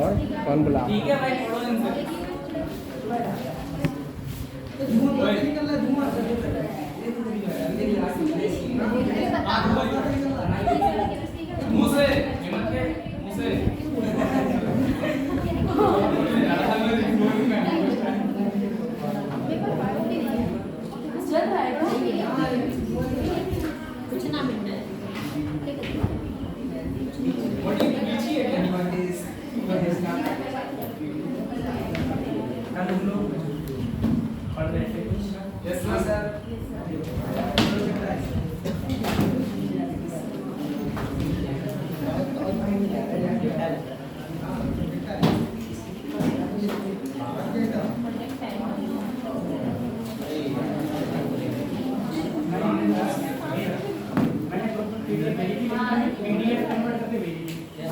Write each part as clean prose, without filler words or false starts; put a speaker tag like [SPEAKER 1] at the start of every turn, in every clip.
[SPEAKER 1] और कौन बुला?
[SPEAKER 2] ठीक है भाई, छोड़ो इनसे। मुंह से हिम्मत के मुंह से
[SPEAKER 3] चल रहा है कुछ ना मिलना है।
[SPEAKER 2] Yes, sir.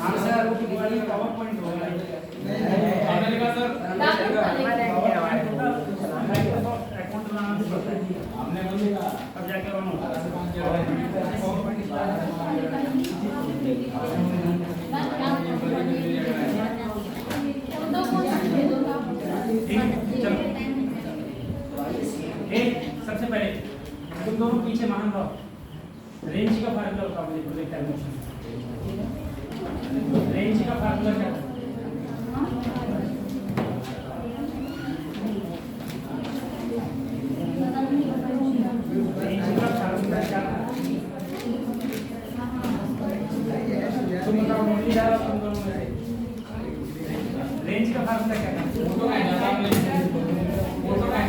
[SPEAKER 2] हाँ सर, PowerPoint होगा। आपने लिखा सर? हमने बोल दिया अब जाके ऑन होगा। सबसे पहले तुम दोनों पीछे मान लो, रेंज का फार्मूला बताओ मुझे प्रोजेक्टाइल मोशन। रेंज का फार्मूला क्या है? रेंज का फार्मूला क्या है? तुम बताओ, मुझे जा रहा तुम दोनों में से रेंज का फार्मूला क्या है? वो तो क्या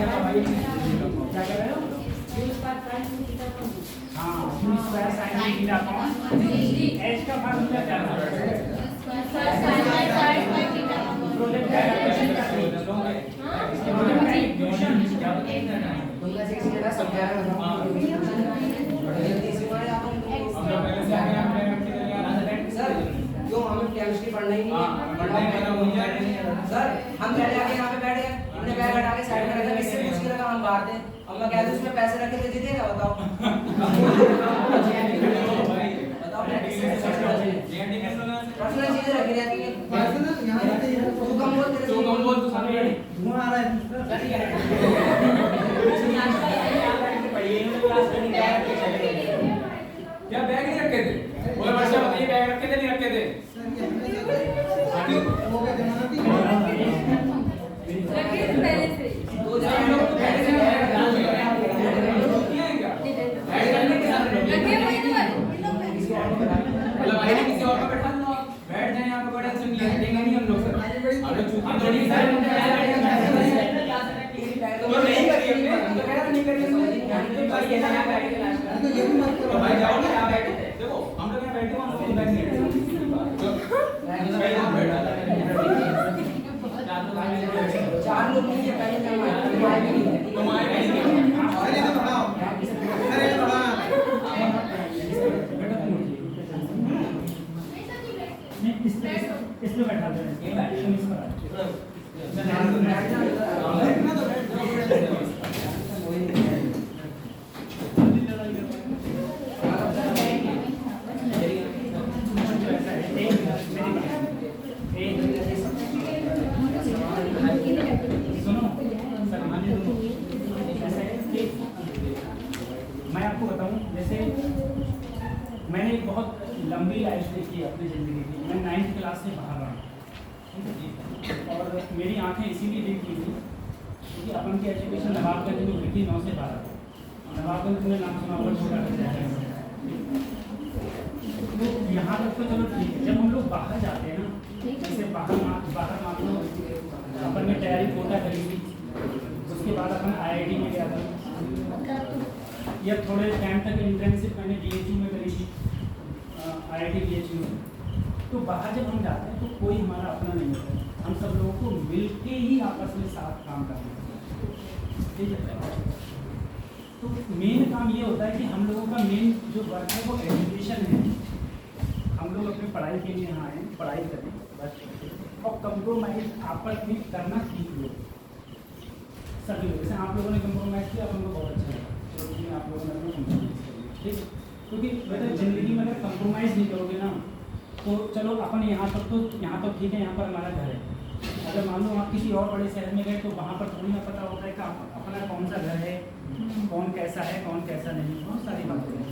[SPEAKER 2] कर रहे हो? हाँ, square sine theta upon H का फार्मूला क्या है? प्रोजेक्ट डायरेक्शन का इक्वेशन
[SPEAKER 4] तुमका से किसी का समझा रहा हूं सर, क्यों हमें केमिस्ट्री पढ़ना ही नहीं है? सर, हम पहले आके यहाँ पे बैठ गए, हमने बैग हटा के साइड में रखा, किससे पूछ के रखा हम बाहर थे। अब मैं कह दूं उसमें पैसे रखे थे, दे देगा बताओ। पर्सनल चीजें रखी रहती हैं। पर्सनल यहाँ रहते हैं। तू कम बोल, तू सामने धुआं आ रहा है।
[SPEAKER 2] क्या बैग नहीं रखे थे? बोले वर्षा बताइए, बैग रखे थे नहीं रखे थे?
[SPEAKER 3] रखे थे पहले से।
[SPEAKER 2] तो जब हम लोग पहले से बैग किया है क्या? बैग रखने के साथ
[SPEAKER 3] रखे वही तो है।
[SPEAKER 2] मतलब भाई ने किसी और को बैठा लो, बैठ जाए यहाँ पे, बड़ा सुन लिया, हटेंगे नहीं हम लोग सर। हम तो नहीं सर, तो नहीं करिए हमने, हम तो कह रहे नहीं करिए, तो करिए ना यहाँ बैठ के लास्ट में। तो भाई जाओ ना यहाँ बैठे थे, देखो हम लोग यहाँ बैठे, हम लोग बैठ नहीं रहे।
[SPEAKER 4] चार लोग नहीं है, पहले
[SPEAKER 1] इसमें बैठा दो। मैं आपको बताऊं, जैसे मैंने एक बहुत लंबी लाइफ देखी है अपनी ज़िंदगी की। मैं 9th क्लास से बाहर रहा और मेरी आंखें इसीलिए देखी थी क्योंकि अपन की एजुकेशन नवाबगंज में हुई थी 9 से 12। नवाबगंज में नाम सुना होगा, छोटा तो यहाँ तक तो चलो ठीक है। जब हम लोग बाहर जाते हैं ना, जैसे बाहर मान लो अपन ने तैयारी कोटा करी थी, उसके बाद अपन IIT में गया था, या थोड़े टाइम तक इंटर्नशिप मैंने BHU में करी थी, IIT BHU में। तो बाहर जब हम जाते हैं तो कोई हमारा अपना नहीं होता, हम सब लोगों को मिल के ही आपस में साथ काम करना है, ठीक है। तो मेन काम ये होता है कि हम लोगों का मेन जो वर्क है वो एजुकेशन है। हम लोग अपनी पढ़ाई के लिए यहाँ आए, पढ़ाई करें बस, और कंप्रोमाइज आपस में करना सीख लो सभी लोग। जैसे आप लोगों ने कंप्रोमाइज़ किया, अपन को बहुत अच्छा लगा, तो आप लोगों ने अपना कंप्रोमाइज़ किया, ठीक है। क्योंकि मतलब ज़िंदगी में अगर कंप्रोमाइज़ नहीं करोगे ना तो चलो अपन यहाँ तक तो ठीक है, यहाँ पर हमारा घर है। अगर मान लो आप किसी और बड़े शहर में गए तो वहाँ पर थोड़ी ना पता होता है कि अपना कौन सा घर है, कौन कैसा है, कौन कैसा नहीं, बहुत सारी बातें हैं।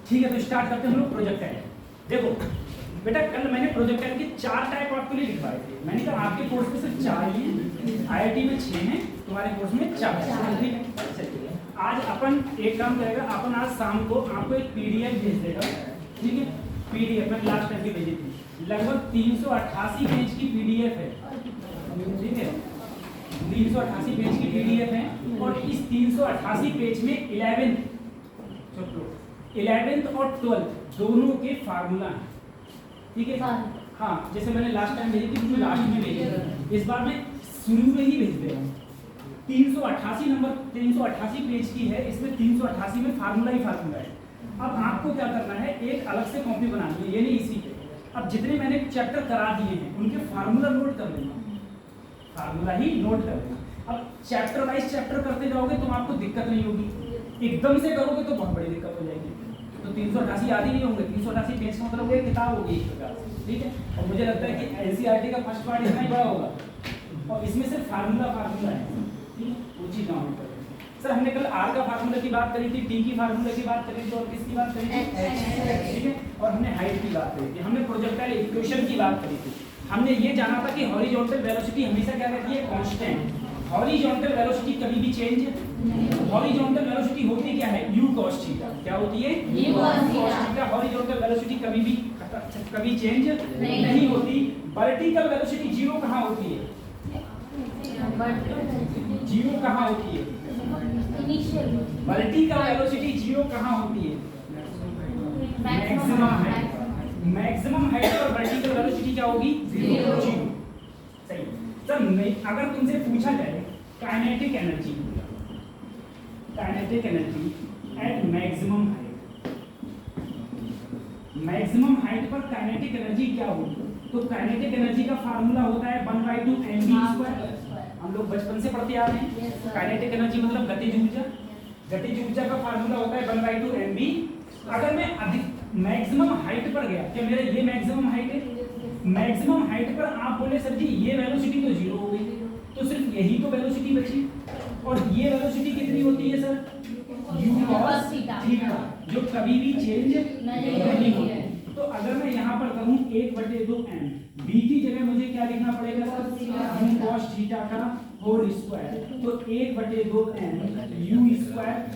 [SPEAKER 1] ठीक है, तो स्टार्ट करते हैं हम लोग प्रोजेक्टाइल। देखो बेटा, कल मैंने प्रोजेक्टाइल के 4 टाइप आपके लिए लिखवाए थे। मैंने कहा आपके कोर्स में सिर्फ 4 ही हैं, आईआईटी में 6 हैं, तुम्हारे कोर्स में 4 हैं। ठीक है, चलिए आज अपन एक काम करेगा, अपन आज शाम को आपको एक पीडीएफ भेज देगा। ठीक है, पीडीएफ मैंने लास्ट टाइम भी भेजी थी, लगभग 388 पेज की पीडीएफ है। ठीक है, 388 पेज की पीडीएफ है और इस 388 पेज में 11th और 12th दोनों के फार्मूला हैं। ठीक है, हाँ, जैसे मैंने लास्ट टाइम भेजी थी, लास्ट में भेजी थी, इस बार मैं शुरू में ही भेज दे रहा हूँ। 388 पेज की है, इसमें 388 में फार्मूला ही फार्मूला है। अब आपको क्या करना है, एक अलग से कॉपी बनानी है, ये नहीं इसी पे। अब जितने मैंने चैप्टर करा दिए हैं उनके फार्मूला नोट कर लेना, फार्मूला ही नोट कर लेना। अब चैप्टर वाइज चैप्टर करते जाओगे तो आपको दिक्कत नहीं होगी, एकदम से करोगे तो बहुत बड़ी दिक्कत हो जाएगी। तो 388 याद ही नहीं होंगे, 388 पेज का मतलब एक किताब होगी एक प्रकार से। ठीक है, और मुझे लगता है कि एनसीईआरटी का फर्स्ट पार्ट इतना ही बड़ा होगा और इसमें सिर्फ फार्मूला है। ठीक है, वो चीज नोट करें। सर हमने कल आर का फार्मूला की बात करी थी, टी की फार्मूला की बात करी थी और किसकी बात करी थी, ठीक है, और हमने हाइट की बात करी थी, हमने प्रोजेक्टाइल इक्वेशन की बात करी थी। हमने ये जाना था कि हॉरिजॉन्टल वेलोसिटी हमेशा क्या रहती है, कांस्टेंट। हॉरिजॉन्टल वेलोसिटी कभी भी चेंज, हॉरिजॉन्टल वेलोसिटी होती क्या है, u cos थीटा। क्या होती है, u cos theta. Horizontal velocity कभी चेंज नहीं होती। वर्टिकल वेलोसिटी जीरो कहाँ होती है, जीरो कहाँ होती है, वर्टिकल वेलोसिटी जीरो कहाँ होती है, मैक्सिमम हाइट। मैक्सिमम हाइट पर वर्टिकल वेलोसिटी क्या होगी, जीरो। सही। सर अगर तुमसे पूछा जाए kinetic energy at maximum height, maximum height पर काइनेटिक एनर्जी क्या होगी, तो काइनेटिक एनर्जी का फार्मूला होता है 1/2 mv²। हम लोग बचपन से पढ़ते आ रहे हैं। काइनेटिक एनर्जी मतलब गतिज ऊर्जा, गतिज ऊर्जा का फार्मूला होता है 1/2 mv। अगर मैं अधिक मैक्सिमम हाइट पर गया, क्या मेरा ये मैक्सिमम हाइट है, मैक्सिमम हाइट पर आप बोले सर जी ये वेलोसिटी तो जीरो हो गई, तो सिर्फ यही तो वेलोसिटी बची। और ये वेलोसिटी कितनी होती है सर, u cos थीटा, जो कभी भी चेंज नहीं होती। तो अगर मैं यहाँ पर करूँ 1/2 m, b की जगह मुझे क्या लिखना पड़ेगा सर, u cos थीटा का होल स्क्वायर। तो 1/2 m u²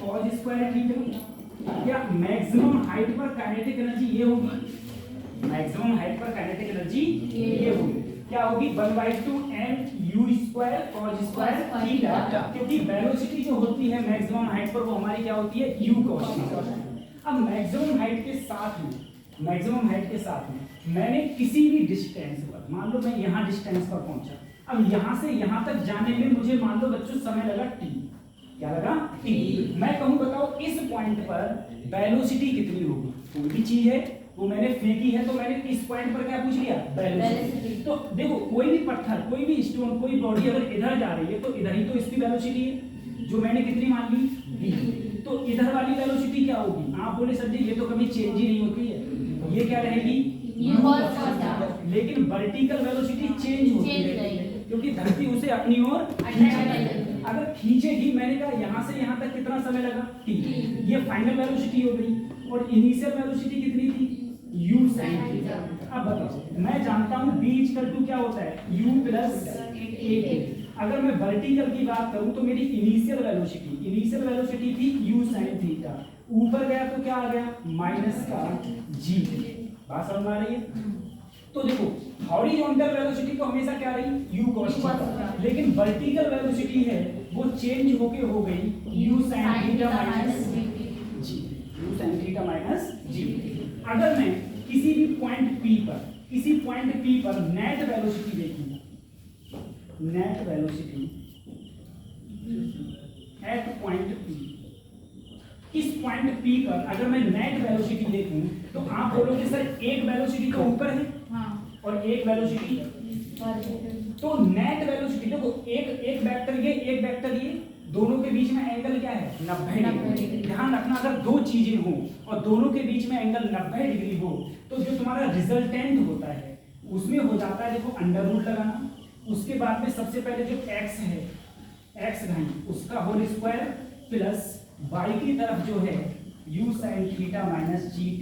[SPEAKER 1] cos square theta. क्या मैक्सिमम हाइट पर काइनेटिक एनर्जी ये होगी, मैक्सिमम हाइट पर काइनेटिक एनर्जी ये होगी, क्या होगी 1/2 m u² cos square theta. क्योंकि वेलोसिटी जो होती है मैक्सिमम हाइट पर वो हमारी क्या होती है, u cos थीटा। अब मैक्सिमम हाइट के साथ में, मैक्सिमम हाइट के साथ में मैंने किसी भी डिस्टेंस पर, मान लो मैं यहाँ डिस्टेंस पर पहुंचा, अब यहाँ से यहाँ तक जाने में मुझे मान लो बच्चों समय लगा t, क्या लगा t। मैं कहूँ बताओ इस पॉइंट पर वेलोसिटी कितनी होगी, कोई भी चीज है वो मैंने फेंकी है तो मैंने इस पॉइंट पर क्या पूछ लिया, वेलोसिटी। तो देखो कोई भी पत्थर, कोई भी स्टोन, कोई बॉडी अगर इधर जा रही है तो इधर ही तो इसकी वेलोसिटी है, जो मैंने कितनी मान ली v। तो इधर वाली वेलोसिटी क्या होगी, आप बोले सर जी ये तो कभी चेंज ही नहीं होती है, ये क्या रहेगी, लेकिन वर्टिकल वेलोसिटी चेंज होती है क्योंकि धरती उसे अपनी ओर अगर खींचेगी। मैंने कहा यहाँ से यहाँ तक कितना समय लगा t, ये फाइनल वेलोसिटी हो गई और इनिशियल वेलोसिटी कितनी थी, u sin थीटा। अब बताओ मैं जानता हूँ b = क्या होता है, u + a। अगर मैं वर्टिकल की बात करूँ तो मेरी इनिशियल वेलोसिटी थी u sin थीटा, ऊपर गया तो क्या आ गया माइनस का g। बात समझ आ रही है। तो देखो हॉरिजॉन्टल वेलोसिटी तो हमेशा क्या रही, u cos थीटा, लेकिन वर्टिकल वेलोसिटी है वो चेंज होके हो गई u sin theta minus g, u sin theta minus g। अगर मैं किसी भी पॉइंट P पर नेट वेलोसिटी देखूं, net velocity at point P, इस पॉइंट P पर अगर मैं नेट वेलोसिटी देखूं तो आप बोलोगे सर एक वेलोसिटी तो ऊपर है और एक वेलोसिटी, तो नेट वेलोसिटी देखो एक वेक्टर ये, एक वेक्टर ये, दोनों के बीच में एंगल क्या है 90 डिग्री। ध्यान रखना अगर दो चीजें हो और दोनों के बीच में एंगल 90 डिग्री हो तो जो तुम्हारा रिजल्टेंट होता है उसमें हो जाता है देखो अंडर रूट लगाना, उसके बाद में सबसे पहले जो x है x घन उसका होल स्क्वायर प्लस y की तरफ जो है u sin theta minus gt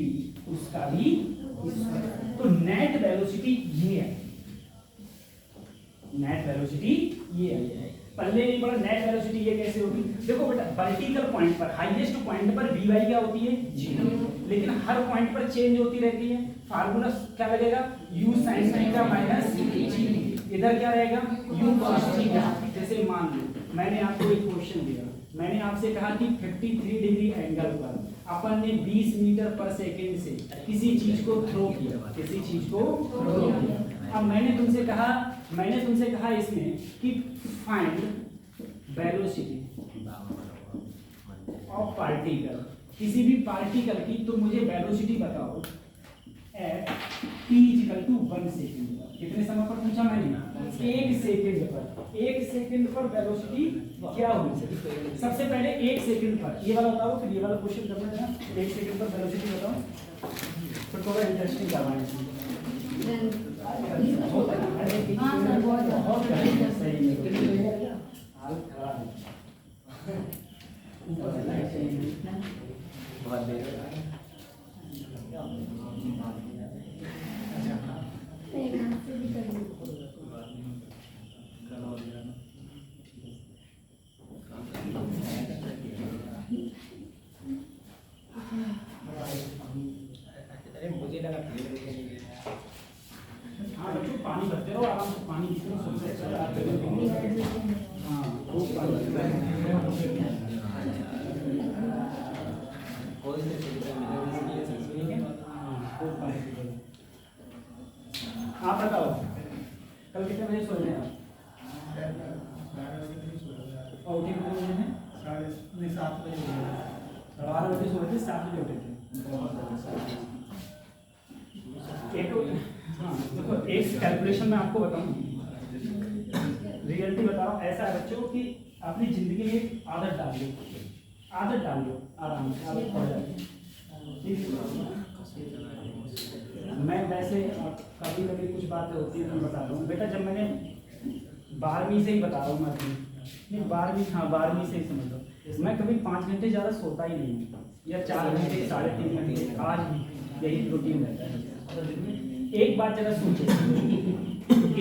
[SPEAKER 1] उसका भी स्क्वायर। तो नेट वेलोसिटी ये है, नेट वेलोसिटी ये है। पहले नहीं पढ़ा नेट वेलोसिटी ये कैसे होगी। देखो बेटा वर्टिकल पॉइंट पर हाईएस्ट पॉइंट पर vy क्या होती है 0, लेकिन हर पॉइंट पर चेंज होती रहती है। फार्मूला क्या लगेगा u sin theta minus g, इधर क्या रहेगा u cos थीटा। जैसे मान लो मैंने आपको एक क्वेश्चन दिया, मैंने आपसे कहा कि 53 डिग्री एंगल पर अपन ने 20 मीटर पर सेकंड से किसी चीज को थ्रो किया, किसी चीज को थ्रो किया। अब मैंने तुमसे कहा इसमें कि फाइंड वेलोसिटी ऑफ पार्टिकल, किसी भी पार्टिकल की तो मुझे वेलोसिटी बताओ एट t = 1 सेकंड पर। कितने समय पर पूछा मैंने 1 सेकंड पर। 1 सेकंड पर वेलोसिटी क्या होगी। सबसे पहले 1 सेकंड पर ये वाला बताओ, फिर ये वाला क्वेश्चन करना है ना। 1 सेकंड पर वेलोसिटी बताओ, फिर थोड़ा इंटरेस्टिंग करवाएं इसमें।
[SPEAKER 3] हाँ सर बहुत
[SPEAKER 1] सही है हाल खराब है
[SPEAKER 2] बहुत देर अरे मुझे लगा
[SPEAKER 1] हाँ बच्चों पानी भरते रहो आराम से, पानी जितना सुनते हाँ खूब आप बताओ कल कितने बजे सो रहे हैं आप? और उठे कितने बजे हैं? 7 बजे। 12 बजे सो रहे थे, 7 बजे उठे थे। एक हाँ देखो एक कैलकुलेशन मैं आपको बताऊं, रियलिटी बताओ। ऐसा है बच्चों कि अपनी जिंदगी में एक आदत डाल लो आराम से, आदत पड़ जाएगी। मैं वैसे कभी कभी कुछ बातें होती है मैं बता रहा हूँ बेटा। जब मैंने 12वीं से ही बता रहा हूँ मैं अपनी, नहीं 12वीं से ही समझ लो, मैं कभी 5 घंटे ज़्यादा सोता ही नहीं हूँ, या 4 घंटे 3.5 घंटे, आज भी यही रूटीन रहता है। एक बात जरा सोचो,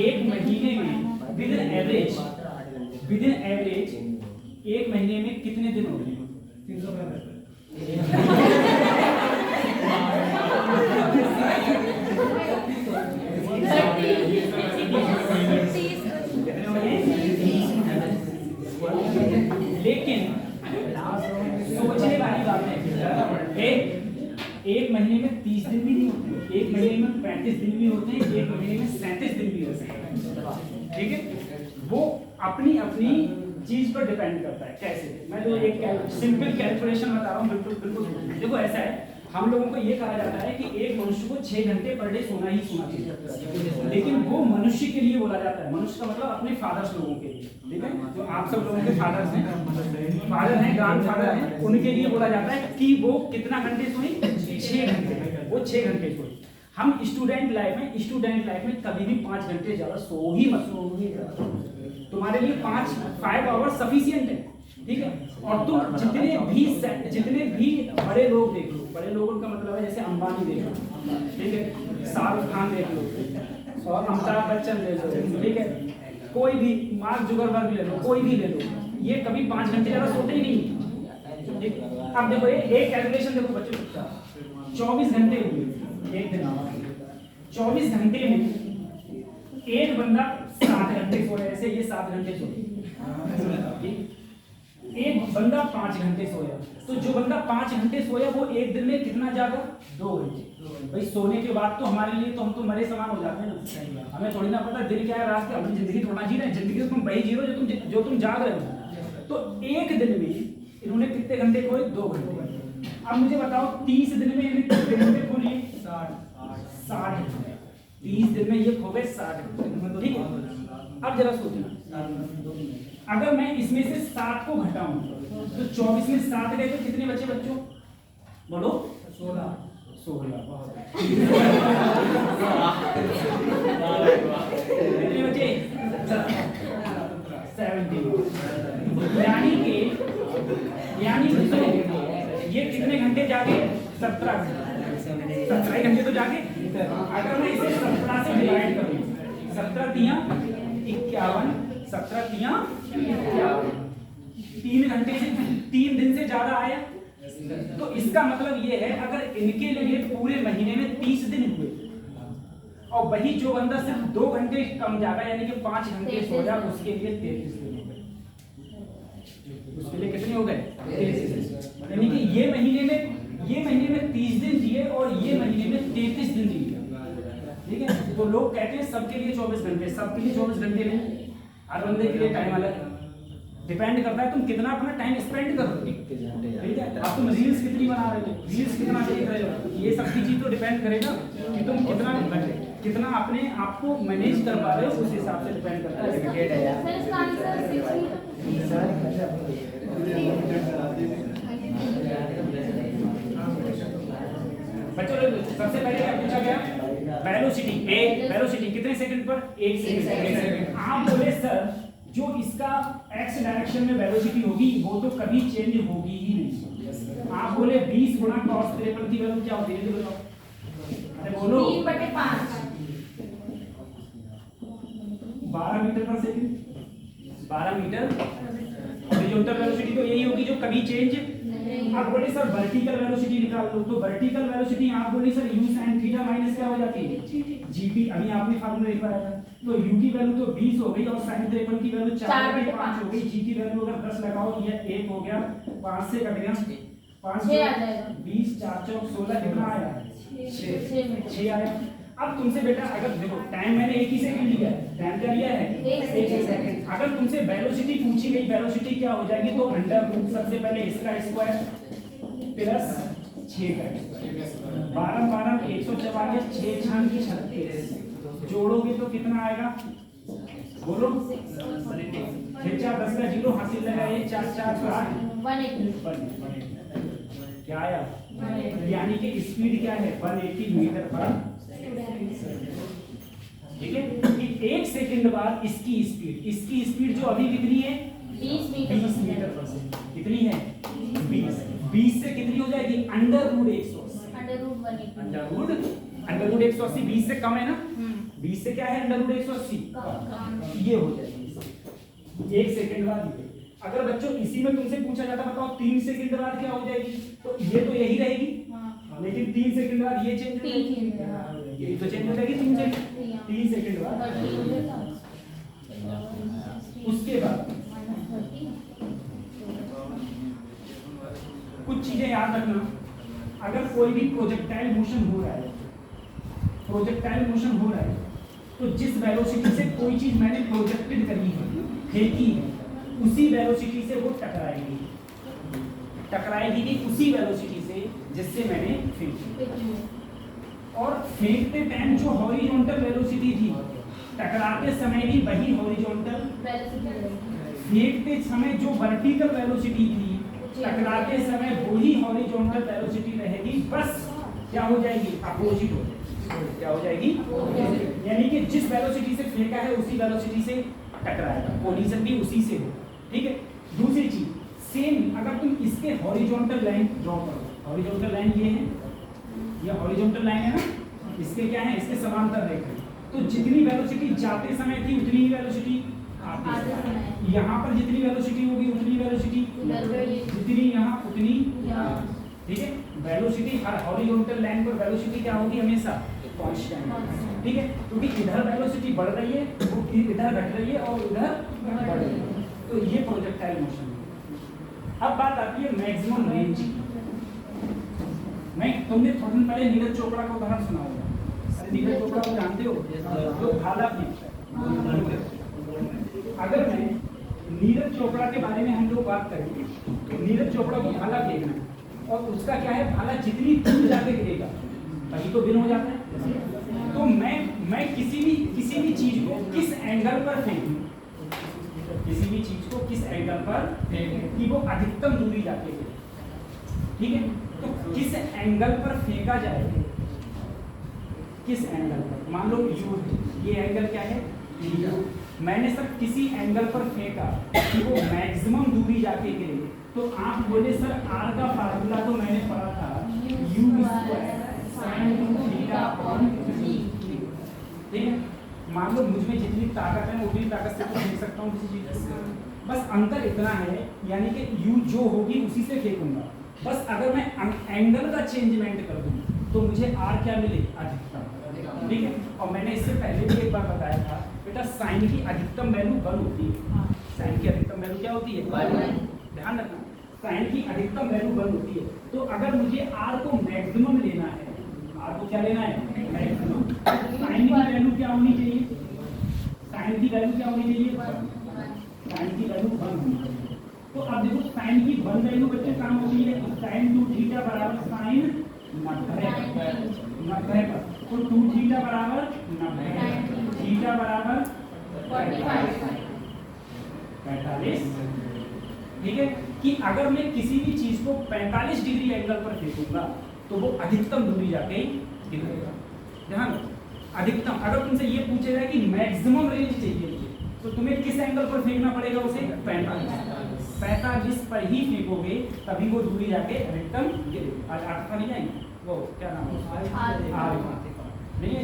[SPEAKER 1] एक महीने में विद इन एवरेज 1 महीने में कितने दिन होते हैं? 365। लेकिन सोचने वाली बात है, एक महीने में 30 दिन भी नहीं होते, एक महीने में 35 दिन भी होते हैं, एक महीने में 37 दिन भी होते हैं। ठीक है, वो अपनी अपनी चीज पर डिपेंड करता है कैसे। मैं तो एक सिंपल कैलकुलेशन बता रहा हूँ, बिल्कुल देखो ऐसा है, हम लोगों को ये कहा जाता है कि एक मनुष्य को 6 घंटे पर डे सोना ही सोना चाहिए, लेकिन वो मनुष्य के लिए बोला जाता है। मनुष्य का मतलब अपने फादर्स लोगों के लिए, ठीक है, जो आप सब लोगों के फादर्स हैं, फादर हैं, ग्रैंडफादर हैं, उनके लिए बोला जाता है कि वो कितना घंटे सोई, 6 घंटे, वो 6 घंटे सोई। हम स्टूडेंट लाइफ में कभी भी 5 घंटे ज्यादा सो ही मत सो, तुम्हारे लिए 5 आवर्स सफिशिएंट है, ठीक है। और तुम जितने भी बड़े लोग देख लो, बड़े लोगों का मतलब है जैसे अंबानी देख लो, ठीक है, शाहरुख खान देख लो और अमिताभ बच्चन देख लो, ठीक है, कोई भी मार्क जुकरबर्ग ले लो, कोई भी ले लो, ये कभी 5 घंटे ज्यादा सोते ही नहीं, ठीक। अब देखो एक कैलकुलेशन देखो बच्चों, 24 घंटे हुए एक दिन, 24 घंटे में एक बंदा 7 घंटे सोया, ऐसे ये 7 घंटे सोए, एक बंदा 5 घंटे सोया, तो जो बंदा 5 घंटे सोया वो एक दिन में कितना जागा, 2 घंटे। भाई सोने के बाद तो हमारे लिए तो हम तो मरे समान हो जाते हैं ना, हमें थोड़ी ना पता दिन क्या है रात क्या, अपनी जिंदगी थोड़ा जी रहे हैं, जिंदगी तो तुम वही जी रहे हो जो तुम जाग रहे हो। तो एक दिन में इन्होंने कितने घंटे सोए, 2 घंटे। अब मुझे बताओ 30 दिन में इन्होंने कितने घंटे खो लिए, 60 घंटे। 30 दिन में ये खो गए 60 घंटे, ठीक है। अब जरा सोचना अगर मैं इसमें से 7 को घटाऊं तो 24 में 7 गए तो कितने बचे बच्चों? बोलो 16। कितने बचे? 17। यानी ये कितने घंटे जागे? 17 घंटे तो जागे। अगर मैं इसे 17 से डिवाइड करूं, 17 तिया 51, 17 तिया 51, 3 घंटे से 3 दिन से ज्यादा आया। तो इसका मतलब ये है अगर इनके लिए पूरे महीने में 30 दिन हुए और वही जो बंदा सिर्फ 2 घंटे कम जागा यानी कि 5 घंटे सोया उसके लिए 33 दिन हो गए। उसके लिए कितने हो गए? 33 दिन। यानी कि ये महीने में 30 दिन जिए और ये महीने में 33 दिन जिए। ठीक है, तो लोग कहते हैं सबके लिए 24 घंटे, सबके लिए 24 घंटे नहीं, हर बंदे के लिए टाइम अलग डिपेंड करता है तुम कितना अपना टाइम स्पेंड कर रहे हो। ठीक है, आप तुम रील्स कितनी बना रहे हो, रील्स कितना देख रहे हो, ये सब की चीज तो डिपेंड करेगा कि तुम कितना अपने आप को मैनेज कर पा रहे हो, उस हिसाब से डिपेंड करता है। बच्चों सबसे पहले क्या पूछा गया? वेलोसिटी कितने सेकंड पर? 1 सेकंड। आप बोले सर जो इसका x डायरेक्शन में वेलोसिटी होगी वो तो कभी चेंज होगी ही नहीं। आप बोले 20 गुणा cos 53 की वैल्यू क्या होती है? बताओ। अरे बोलो
[SPEAKER 3] 3/5
[SPEAKER 1] 12 मीटर पर सेकंड। 12 मीटर हॉरिजॉन्टल वेलोसिटी तो यही होगी जो कभी चेंज। आप बोले सर वर्टिकल वेलोसिटी निकाल लो, तो वर्टिकल वेलोसिटी आप बोले sir u sin theta minus क्या हो जाती है? gp। अभी आपने फार्मूला लिखवाया था, तो u की वैल्यू तो 20 हो गई और sin 53 की वैल्यू 4/5 हो गई। g की वैल्यू अगर 10 लगाओ ये 1 हो गया, 5 से कट गया 5
[SPEAKER 3] 6 आ जाएगा।
[SPEAKER 1] 20 4 चौक 16 कितना आया? 6 आया। अब तुमसे बेटा अगर देखो टाइम मैंने 1 ही सेकंड लिया है, टाइम क्या लिया है? 1 सेकंड। अगर तुमसे वेलोसिटी पूछी गई, वेलोसिटी क्या हो जाएगी? तो अंडर रूट सबसे पहले इसका स्क्वायर प्लस 6 का स्क्वायर, 12 12 144, 6 6 36 जोड़ोगे तो कितना आएगा? बोलो। फिर 4 10 का 0 हासिल लगाए, 4 4 8 180 क्या आया? यानी कि स्पीड क्या है? 180 मीटर पर। ठीक है, कि 1 सेकंड बाद इसकी स्पीड जो अभी कितनी है?
[SPEAKER 3] 20
[SPEAKER 1] मीटर पर सेकंड। कितनी है? 20 से कितनी हो जाएगी? Under root 180। अंडर रूट 180 20 से कम है ना? 20 से क्या है? अंडर रूट 180 ये हो जाएगी 1 सेकंड बाद। अगर बच्चों इसी में तुमसे पूछा जाता बताओ 3 सेकंड बाद क्या हो जाएगी? तो ये तो यही रहेगी, लेकिन 3 सेकंड बाद ये चेंज हो जाएगी, ये तो चेंज हो जाएगी 3 सेकंड बाद। उसके बाद कुछ चीजें याद रखना, अगर कोई भी प्रोजेक्टाइल मोशन हो रहा है तो जिस वेलोसिटी से कोई चीज मैंने प्रोजेक्टेड करी है, फेंकी है, उसी वेलोसिटी से वो टकराएगी भी उसी वेलोसिटी से जिससे मैंने फेंकी। और फेंकते टाइम जो हॉरिजॉन्टल वेलोसिटी थी, टकराते समय भी वही हॉरिजॉन्टल, फेंकते समय जो वर्टिकल वेलोसिटी थी, टकराते समय वही हॉरिजॉन्टल वेलोसिटी रहेगी, बस क्या हो जाएगी? अपोजिट हो जाएगी। क्या हो जाएगी? यानी कि जिस वेलोसिटी से फेंका है उसी वेलोसिटी से टकराएगा, कोलिजन भी उसी से हो। ठीक है, दूसरी चीज सेम, अगर तुम इसके हॉरिजॉन्टल लाइन ड्रॉ करो, हॉरिजॉन्टल लाइन ये है, ये हॉरिजॉन्टल लाइन है ना, इसके क्या है? इसके समांतर रेखा। तो जितनी वेलोसिटी जाते समय थी उतनी ही वेलोसिटी आते समय, यहाँ पर जितनी वेलोसिटी होगी उतनी वेलोसिटी, जितनी यहाँ उतनी। ठीक है, वेलोसिटी हर हॉरिजॉन्टल लाइन पर वेलोसिटी क्या होगी? हमेशा कांस्टेंट। ठीक है, क्योंकि इधर वेलोसिटी बढ़ रही है, इधर घट रही है और उधर बढ़ रही है, तो ये प्रोजेक्टाइल मोशन है। अब बात आती है मैक्सिमम रेंज की। तुमने थोड़ा दिन पहले नीरज चोपड़ा का उदाहरण सुना होगा। अरे नीरज चोपड़ा को जानते हो? जो भाला फेंकता है। अगर मैं नीरज चोपड़ा के बारे में हम लोग बात करेंगे, तो नीरज चोपड़ा को भाला फेंकना है और उसका क्या है? भाला जितनी दूर जाके गिरेगा वही तो विन हो जाता है। तो मैं किसी भी चीज को किस एंगल पर फेंकूं, किसी भी चीज को किस एंगल पर फेंके कि वो अधिकतम दूरी जाके गिरे। ठीक है, तो किस एंगल पर फेंका जाए, किस एंगल पर, मान लो यू, ये एंगल क्या है यू, मैंने सर किसी एंगल पर फेंका कि वो मैक्सिमम दूरी जाके गिरे, तो आप बोले सर आर का फार्मूला तो मैंने पढ़ा था u square sin theta upon g. ठीक है, मान लो मुझ में जितनी ताकत है उतनी ताकत से तो फेंक सकता हूँ किसी चीज से, बस अंतर इतना है यानी कि यू जो होगी उसी से फेंकूंगा, बस अगर मैं एंगल का चेंजमेंट कर दूं तो मुझे आर क्या मिले, अधिकतम। ठीक है, और मैंने इससे पहले भी एक बार बताया था बेटा साइन की अधिकतम वैल्यू 1 होती है, साइन की अधिकतम वैल्यू क्या होती है 1, ध्यान रखना साइन की अधिकतम वैल्यू 1 होती है। तो अगर मुझे आर को मैक्सिमम लेना है, आर को क्या लेना है मैक्सिमम, साइन की वैल्यू क्या होनी चाहिए, साइन की वैल्यू क्या होनी चाहिए, साइन की वैल्यू 1 होनी चाहिए। तो अब देखो साइन की 1 वैल्यू बच्चे काम होती है, तो साइन 2 थीटा बराबर साइन 90 पर, तो 2 थीटा बराबर 90, थीटा बराबर 45। ठीक है, कि अगर मैं किसी भी चीज को 45 डिग्री एंगल पर फेंकूंगा तो वो अधिकतम दूरी जाके गिरेगा। ध्यान रखो, अधिकतम, अगर तुमसे ये पूछा जाए कि मैक्सिमम रेंज चाहिए मुझे, तो तुम्हें किस एंगल पर फेंकना पड़ेगा उसे, 45 पर ही फेंकोगे तभी वो दूरी जाके अधिकतम गिरेगी। आज 8 का नहीं आएंगे, वो क्या नाम है आर नहीं है,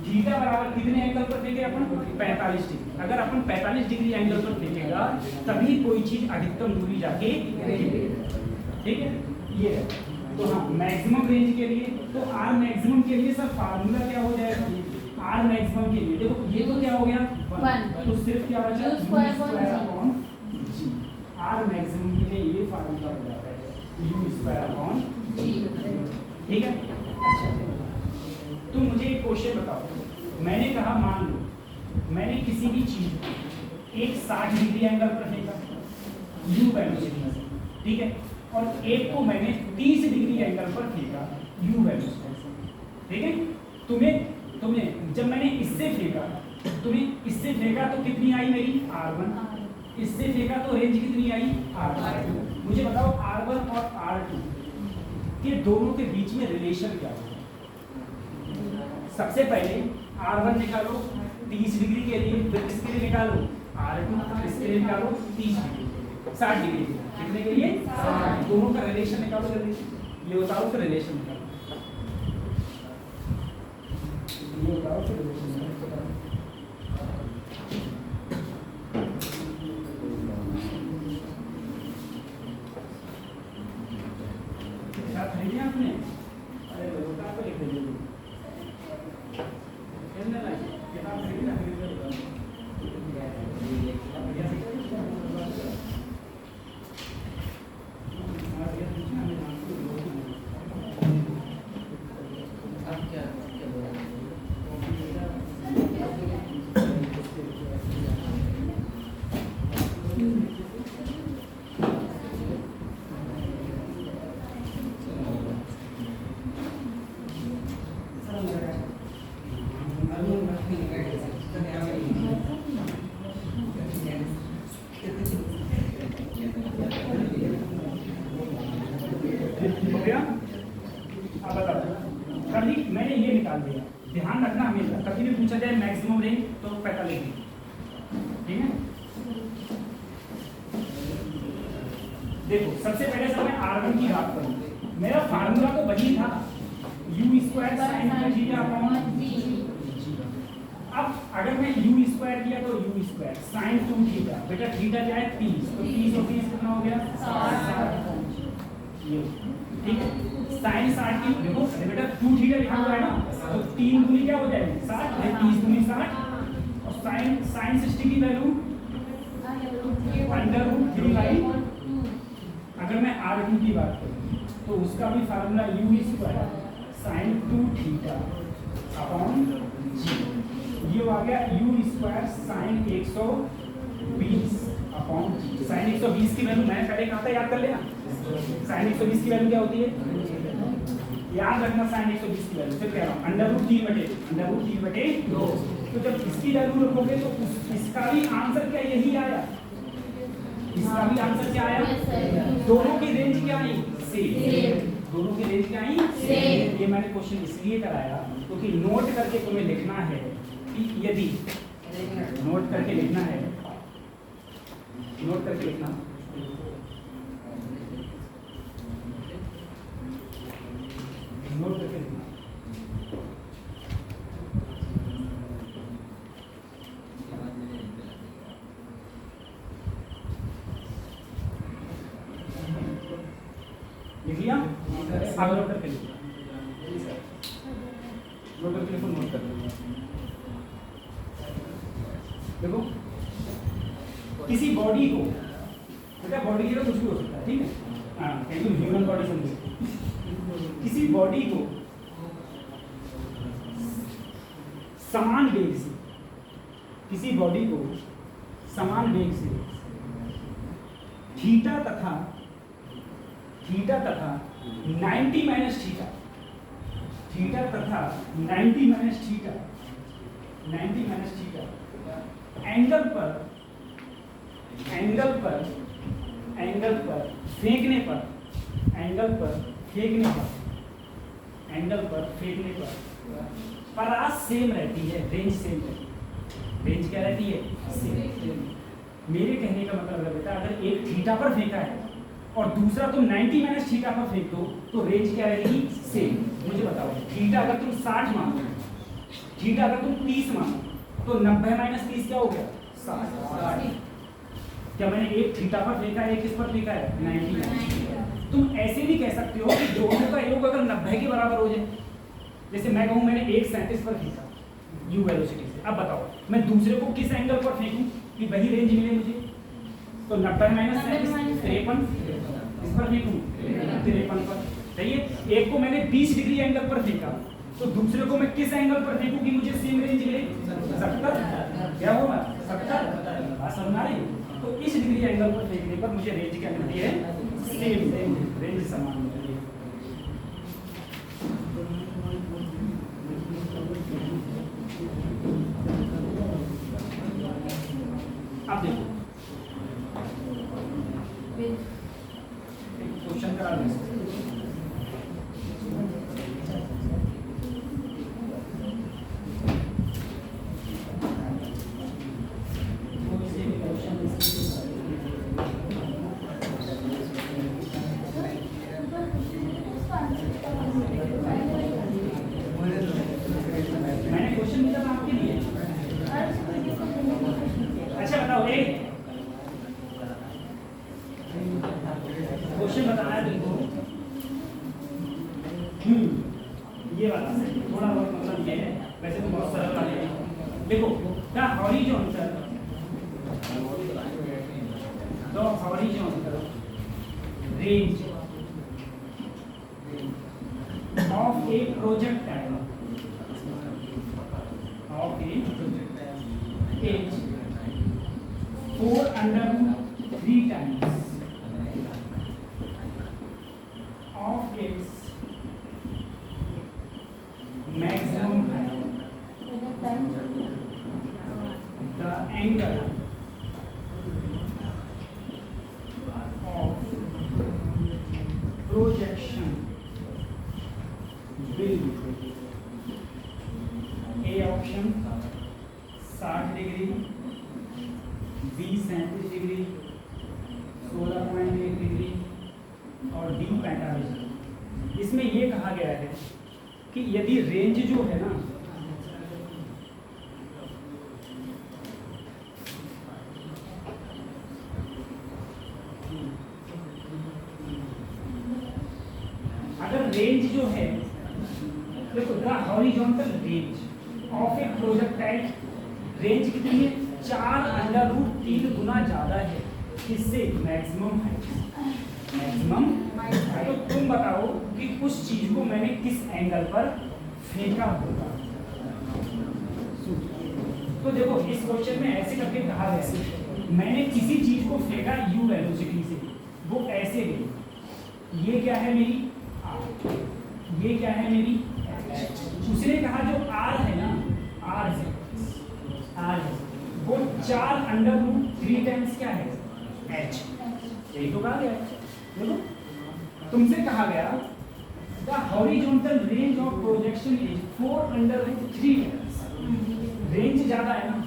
[SPEAKER 1] थीटा बराबर कितने एंगल पर फेंके अपन, 45 डिग्री। अगर अपन 45 डिग्री एंगल पर फेंकेगा तभी कोई चीज अधिकतम दूरी जाके गिरेगी। ठीक है, ये है। तो हाँ मैक्सिमम रेंज के लिए, तो आर मैक्सिमम के लिए सर फार्मूला क्या हो जाएगा, आर मैक्सिमम के लिए देखो ये तो क्या हो गया 1, तो सिर्फ क्या बचा u square upon g. R maximum के लिए ये फार्मूला हो जाता है यू स्क्वायर अपॉन जी। ठीक है, अच्छा तो मुझे एक क्वेश्चन बताओ, मैंने कहा मान लो मैंने किसी भी चीज को एक 60 डिग्री एंगल पर फेंका यू वैल्यू से, ठीक है, और एक को मैंने 30 डिग्री एंगल पर फेंका यू वैल्यू से। ठीक है, तुम्हें जब मैंने इससे फेंका, तुम्हें इससे फेंका तो कितनी आई मेरी R1, इससे फेंका तो रेंज कितनी आई R2। मुझे बताओ R1 और R2 के दोनों के बीच में रिलेशन क्या है। सबसे पहले R1 निकालो 30 डिग्री के लिए, फिर इसके लिए निकालो R2, इसके लिए निकालो 30 डिग्री, 60 डिग्री कितने के लिए 60। दोनों का रिलेशन निकालो जल्दी, ये बताओ फिर रिलेशन निकालो, ये बताओ फिर रिलेशन निकालो। क्या खरीदे आपने, अरे बता तो लिख दीजिए मैंने ये निकाल दिया। ध्यान रखना हमेशा कभी भी पूछा जाए मैक्सिमम रेंज तो 45 डिग्री, ठीक है। देखो सबसे पहले सर मैं R1 की बात करूं, मेरा फार्मूला तो वही था u square sin theta upon g. अब अगर मैं u स्क्वायर किया तो u स्क्वायर sin 2 थीटा, बेटा थीटा क्या है 30, तो 30 और 30 कितना हो गया 60। ये ठीक है, sin 60 की देखो बेटा 2 थीटा लिखा हुआ है ना, तो 3 दूनी क्या हो जाएगी 60, 30 दूनी 60, और sin 60 की वैल्यू √3/2। अगर मैं R2 की बात करूं तो उसका भी formula u square sin 2 theta upon g. ये आ गया u square sin 120 upon g. sin 120 की वैल्यू मैंने पहले कहा था, याद कर लेना। sin 120 की वैल्यू क्या होती है, याद रखना। sin 120 की वैल्यू फिर कह रहा हूँ √3/2 तो जब इसकी वैल्यू रखोगे तो इसका भी आंसर क्या यही आया, इसका भी आंसर क्या आया, दोनों की रेंज क्या आई, सेम, दोनों की रेंज क्या आई सेम। ये मैंने क्वेश्चन इसलिए कराया क्योंकि नोट करके तुम्हें लिखना है कि यदि नोट करके लिखना है, नोट करके लिखना, नोट करके लिखना, लिख लिया, आप नोट करके लिखो, नोट करके लिखो, नोट करके देखो। किसी बॉडी को, बेटा बॉडी की तो कुछ भी हो सकता है, ठीक है, हाँ तुम ह्यूमन बॉडी समझो, किसी बॉडी को समान वेग से, किसी बॉडी को समान वेग से थीटा तथा 90 माइनस थीटा, थीटा तथा 90 minus theta, 90 minus theta angle पर फेंकने पर, एंगल पर फेंकने पर परास सेम रहती है, रेंज सेम रहती है, रेंज क्या रहती है, सेम। मेरे कहने का मतलब है बेटा, अगर एक थीटा पर फेंका है और दूसरा तुम 90 माइनस थीटा पर फेंक दो तो रेंज क्या रहेगी, सेम। मुझे बताओ, थीटा अगर तुम 60 मानो, थीटा अगर तुम 30 मानो तो 90 माइनस 30 क्या हो गया, 60। क्या मैंने एक थीटा पर फेंका है, एक किस पर फेंका है, 90। तुम ऐसे भी कह सकते हो कि दोनों का योग अगर 90 के बराबर हो जाए, जैसे मैं कहूँ मैंने 137 पर फेंका यू वेलोसिटी से, अब बताओ मैं दूसरे को किस एंगल पर फेंकूं कि वही रेंज मिले मुझे, तो 90 माइनस 53, इस पर फेंकूं 53 पर, सही है। एक को मैंने 20 डिग्री एंगल पर फेंका तो दूसरे को मैं किस एंगल पर फेंकूं कि मुझे सेम रेंज मिले, 70, क्या होगा 70, बात समझ आ रही है। तो इस डिग्री एंगल पर फेंकने पर मुझे रेंज क्या मिलती है, सेम रेंज समान मिलती है। अब देखो क्वेश्चन करा दें, मैंने क्वेश्चन दिया था आपके लिए। अच्छा बताओ, एक क्वेश्चन बताना है तुमको, ये वाला थोड़ा बहुत मतलब ये है, वैसे तो बहुत सरल वाले हैं। देखो the horizontal range of a projectile is 4/3 times of its maximum height. The angle of projection will A option 60 degree, B 37 degree, 16.1 degree और D 45 डिग्री। इसमें ये कहा गया है कि यदि रेंज जो है ना, अगर रेंज जो है, देखो the horizontal range of A projectile, range कितनी है, 4√3 गुना ज्यादा है किससे, मैक्सिमम हाइट, मैक्सिमम। तो तुम बताओ कि उस चीज को मैंने किस एंगल पर फेंका होगा। तो देखो इस क्वेश्चन में ऐसे करके कहा गया है, मैंने किसी चीज को फेंका u वेलोसिटी से, वो ऐसे गई, ये क्या है मेरी r, ये क्या है मेरी h। उसने कहा जो r है ना, r है आर है, वो 4√3 टाइम्स क्या है एच। यही तो कहा गया है। देखो तुमसे कहा गया the horizontal range of projection is 4√3 times. Range ज्यादा है ना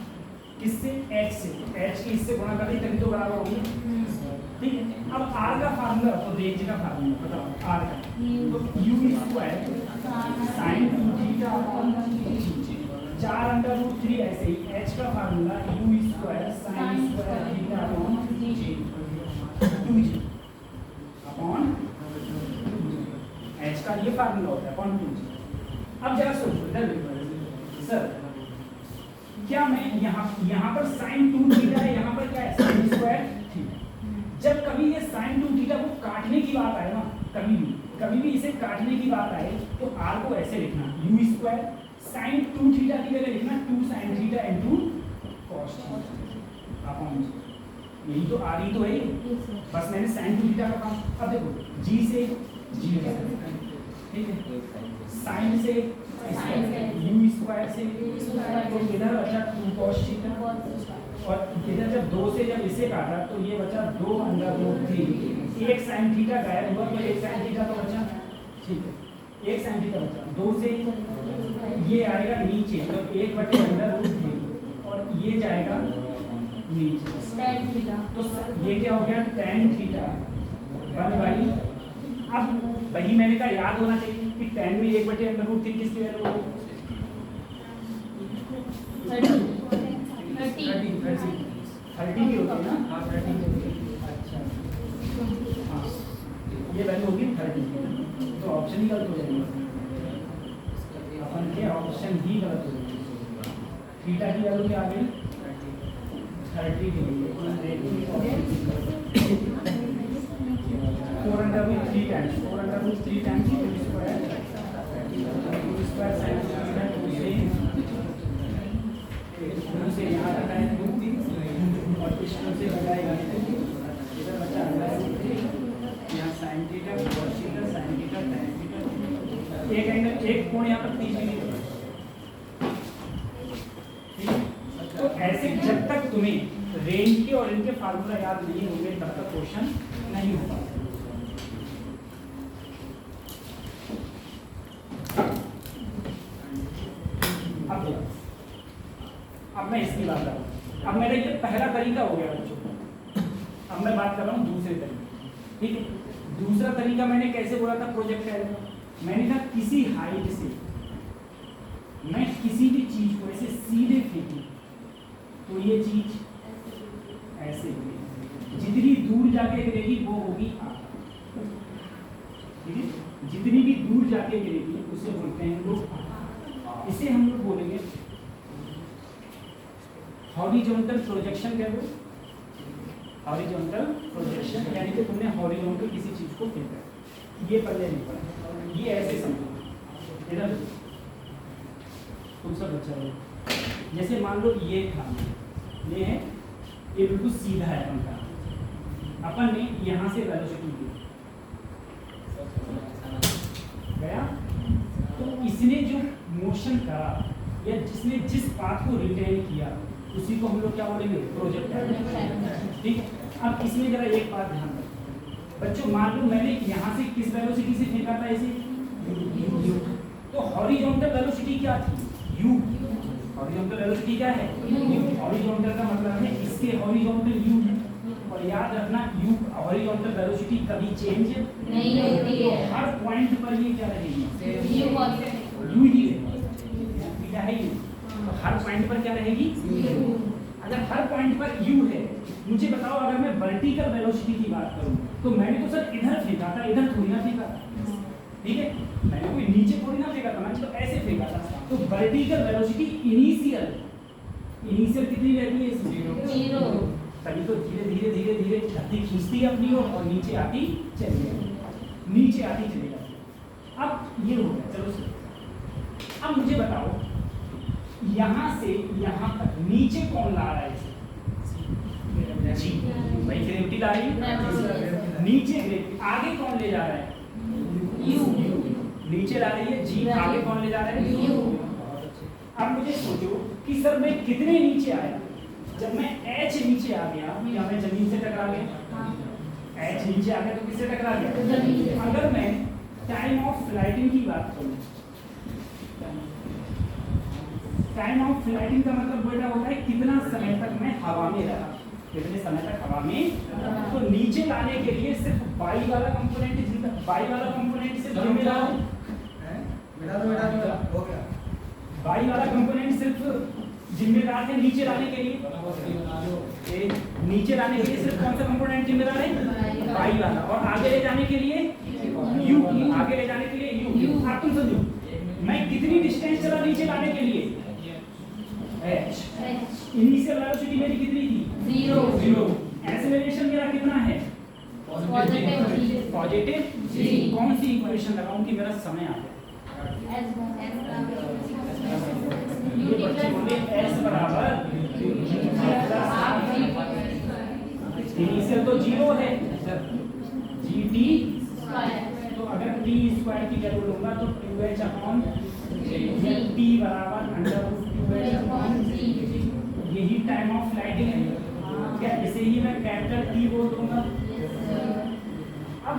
[SPEAKER 1] किससे, एच से, एच के इससे गुणा करें तभी तो बराबर होगी। ठीक है, अब आर का फार्मूला तो रेंज का फार्मूला बताओ, आर का तो यू स्क्वायर साइन 2 अपॉन 4√3 ऐसे ही एच का formula you square sine square theta upon 2g upon H का ये फार्मूला होता है अपॉन 2g। अब जरा सोचो इधर देखो सर, क्या मैं यहाँ पर साइन 2 थीटा है, यहाँ पर क्या है साइन स्क्वायर थीटा। जब कभी ये साइन 2 थीटा को काटने की बात आए ना, कभी भी इसे काटने की बात आए तो आर को ऐसे लिखना यू स्क्वायर साइन 2 थीटा की जगह लिखना 2 sine theta into cos theta upon g. यही तो आर ही तो है, बस मैंने साइन 2 थीटा का काम। अब देखो जी से जी, ठीक है, साइन से यू स्क्वायर से, तो इधर बचा 2 cos थीटा, और इधर जब 2 से जब इसे काटा तो ये बचा 2√3। एक साइन थीटा गायब हुआ तो एक साइन थीटा तो बचा, ठीक है, एक साइन थीटा बचा। 2 से ये आएगा नीचे तो 1/√3 और ये जाएगा नीचे
[SPEAKER 3] tan थीटा,
[SPEAKER 1] तो ये क्या हो गया tan थीटा 1/। अब वही मैंने कहा याद होना चाहिए कि tan में 1/√3 किसकी वैल्यू होगी 30 की होती है ना, हाँ 30 की होती है। अच्छा हाँ, ये वैल्यू होगी 30 की, तो ऑप्शन ही गलत हो जाएगा, अपन के ऑप्शन ही गलत हो जाएगा। थीटा की वैल्यू क्या आ गई 30 की होगी, 4√3 times 4√3 times you square sine theta 2 से यहाँ तक है 2 और इस 2 से लगाएगा इधर बचा यहाँ sine theta cos theta sine theta tan theta, एक एंगल एक कोण यहाँ पर 30 डिग्री का। ठीक है, तो ऐसे जब तक तुम्हें रेंज के और इनके फार्मूला याद नहीं होंगे तब तक क्वेश्चन नहीं हो पाता। अब मैं इसकी बात कर रहा हूँ। अब मेरा ये पहला तरीका हो गया बच्चों, अब मैं बात कर रहा हूँ दूसरे तरीके। ठीक है, दूसरा तरीका मैंने कैसे बोला था प्रोजेक्टाइल का, मैंने कहा किसी हाइट से मैं किसी भी चीज को ऐसे सीधे फेंकूं तो ये चीज ऐसे गिरेगी, जितनी दूर जाके गिरेगी वो होगी आकार। ठीक है, जितनी भी दूर जाके गिरेगी उसे बोलते हैं लोग, इसे हम लोग बोलेंगे हॉरिजॉन्टल प्रोजेक्शन। कह दो हॉरिजॉन्टल प्रोजेक्शन, यानी कि तुमने हॉरिजॉन्टल किसी चीज को फेंका, ये पहले नहीं पड़ा, ये ऐसे समझो इधर तुम सब बच्चा हो। जैसे मान लो ये था, ये है, ये बिल्कुल सीधा है अपन का, अपन ने यहाँ से वेलोसिटी दी गया, तो इसने जो मोशन करा या जिसने जिस पाथ को रिटेन किया उसी को हम लोग क्या बोलेंगे प्रोजेक्टाइल। ठीक है, अब इसमें जरा एक बात ध्यान रखो बच्चों, मान लो मैंने यहाँ से किस वेलोसिटी से फेंका था इसे u, तो हॉरिजॉन्टल वेलोसिटी क्या थी u, हॉरिजॉन्टल वेलोसिटी क्या है u, हॉरिजॉन्टल का मतलब है इसके हॉरिजॉन्टल u, और याद रखना u हॉरिजॉन्टल वेलोसिटी कभी चेंज
[SPEAKER 3] नहीं होती है,
[SPEAKER 1] तो हर पॉइंट पर ये क्या रहेगी
[SPEAKER 3] u
[SPEAKER 1] u ही क्या है u, तो हर पॉइंट पर क्या रहेगी u। अगर हर पॉइंट पर u है, मुझे बताओ अगर मैं वर्टिकल वेलोसिटी की बात करूं तो मैंने तो सर इधर फेंका था, इधर थोड़ी ना फेंका था। ठीक है, मैंने कोई नीचे थोड़ी ना फेंका था, मैंने तो ऐसे फेंका था। तो वर्टिकल वेलोसिटी इनिशियल कितनी रहती है इसमें 0, तभी तो धीरे धीरे धीरे धीरे धरती खींचती है अपनी ओर और नीचे आती चली जाती, नीचे आती चली जाती। अब ये हो गया, चलो सर अब मुझे बताओ यहाँ से यहाँ तक नीचे कौन ला रहा है इसे जी, भाई ग्रेविटी ला रही है नीचे, ग्रेविटी आगे कौन ले जा रहा है u, नीचे ला रही है जी, आगे कौन ले जा रहा है u। अब मुझे सोचो कि सर मैं कितने नीचे आया। जब मैं h नीचे आ गया या मैं जमीन से टकरा गया, h नीचे आ गया तो किससे टकरा गया? अगर मैं टाइम ऑफ फ्लाइटिंग की बात करूं, टाइम ऑफ फ्लाइटिंग का मतलब बेटा होता है कितना समय तक मैं हवा में रहा, कितने समय तक हवा में। तो नीचे लाने के लिए सिर्फ बाई वाला कंपोनेंट, बाई वाला कंपोनेंट सिर्फ जिम्मेदार है,
[SPEAKER 4] हो गया।
[SPEAKER 1] बाई वाला कंपोनेंट सिर्फ जिम्मेदार है नीचे लाने के लिए। नीचे लाने के लिए सिर्फ कौन सा कंपोनेंट जिम्मेदार है? बाई वाला। और आगे ले जाने के लिए यू, आगे ले जाने के लिए यू। आप तुम समझो, मैं कितनी डिस्टेंस चला नीचे लाने के लिए? h। इनिशियल वेलोसिटी मेरी कितनी थी? 0। एक्सेलरेशन मेरा कितना है? Positive g। कौन सी इक्वेशन लगाऊं कि मेरा समय आ जाए? ये बच्चे बोले s बराबर इनिशियल तो 0 है, gt। तो अगर t स्क्वायर की वैल्यू लूंगा तो 2h अपॉन t बराबर √2h। यही टाइम ऑफ फ्लाइटिंग है क्या? इसे ही मैं कैपिटल T बोल दूंगा। अब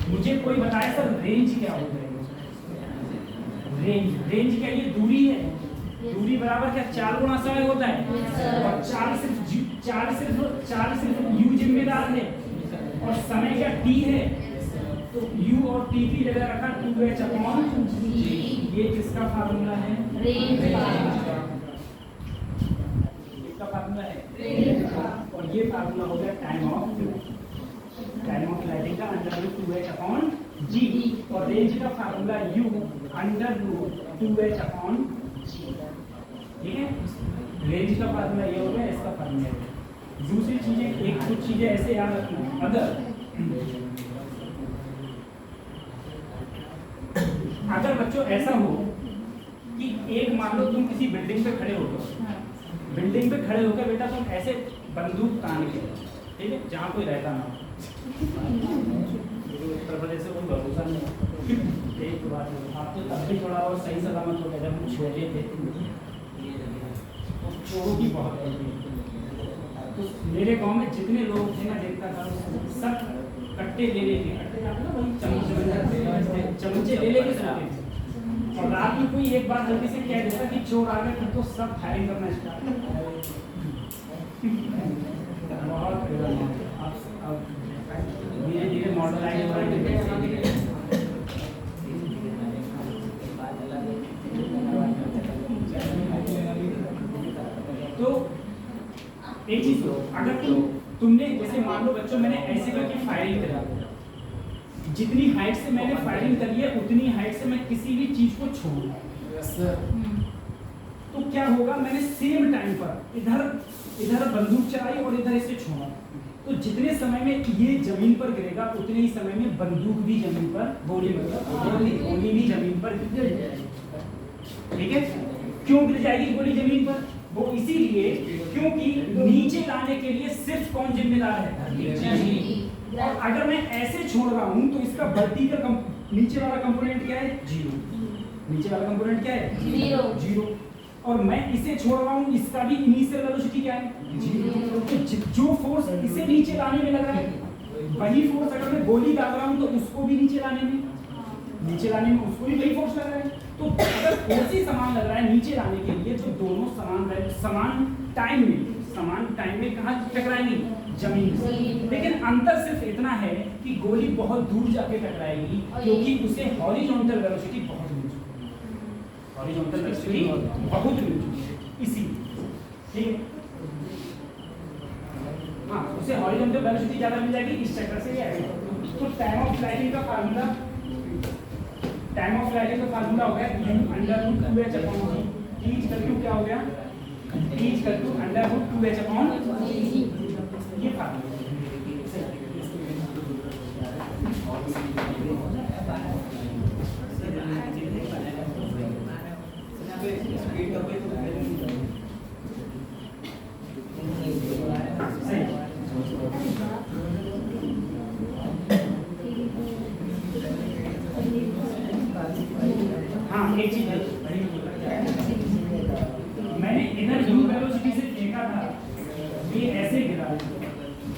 [SPEAKER 1] मुझे कोई बताए सर रेंज क्या होता है? रेंज क्या? ये दूरी है। दूरी बराबर क्या 4 गुना समय होता है, और 4 सिर्फ u जिम्मेदार है, और समय क्या t है। तो u और t की जगह रखा 2h अपॉन g। ये किसका फार्मूला है? इसका फार्मूला है। और ये फार्मूला हो गया टाइम ऑफ फ्लाइटिंग का √2h अपॉन g। और रेंज का formula u √2h upon g। ठीक है, रेंज का फार्मूला ये हो गया, इसका फार्मूला है। दूसरी चीजें, एक कुछ चीजें ऐसे याद रखना। अगर बच्चों ऐसा हो कि एक मान लो तुम किसी बिल्डिंग पे खड़े होकर बेटा तुम ऐसे बंदूक तान के, ठीक है, जहाँ कोई रहता ना हो, उत्तर प्रदेश से कोई भरोसा नहीं। एक बात आप तो तब भी थोड़ा और सही सलामत हो गया जब हम छोटे थे, तो चोरों की बहुत तो मेरे गांव में जितने लोग थे ना, जिनका घर सब कट्टे ले लेके, कट्टे जाते ना वही चमचे ले लेके सोते थे। और रात में कोई एक बार जल्दी से कह देता कि चोर आ गए, फिर तो सब फायरिंग करना स्टार्ट। बहुत अब धीरे धीरे मॉडर्नाइज हो रही है। तो एक चीज लो, अगर तुमने जैसे मान लो बच्चों मैंने ऐसे करके फायरिंग करा, जितनी हाइट से मैंने फायरिंग करी है उतनी हाइट से मैं किसी भी चीज को छोड़ूंगा, तो क्या होगा? मैंने सेम टाइम पर इधर बंदूक चलाई और इधर इसे छोड़ा, तो जितने समय में ये जमीन पर गिरेगा उतने ही समय में बंदूक भी जमीन पर, गोली भी जमीन पर गिर जाएगी। ठीक है, क्यों गिर जाएगी गोली जमीन पर? वो इसीलिए क्योंकि नीचे लाने के लिए सिर्फ कौन जिम्मेदार है? और अगर मैं ऐसे छोड़ रहा हूं तो इसका वर्टिकल नीचे वाला कंपोनेंट क्या है? 0। नीचे वाला कंपोनेंट क्या है? 0। और मैं इसे छोड़ रहा हूं, इसका भी इनिशियल वेलोसिटी क्या है? 0। तो जो फोर्स इसे नीचे लाने में लग रहा है, वही फोर्स अगर मैं गोली डाल रहा हूं तो उसको भी नीचे लाने में उसको भी वही फोर्स लग रहा है। तो अगर फोर्स ही समान लग रहा है नीचे लाने के लिए, तो दोनों समान टाइम में कहाँ टकराएंगी? जमीन से। लेकिन अंतर सिर्फ इतना है कि गोली बहुत दूर जाके टकराएगी, क्योंकि उसे हॉरिजॉन्टल वेलोसिटी बहुत मिल चुकी है, इसीलिए। ठीक है, हाँ, उसे हॉरिजॉन्टल वेलोसिटी ज्यादा मिल जाएगी, इस चक्कर से ये आएगा। तो टाइम ऑफ फ्लाइटिंग का फार्मूला हो गया u √2h/g। t equal to क्या हो गया? t equal to √2h/g। ये फार्मूला हाँ, एक चीज है,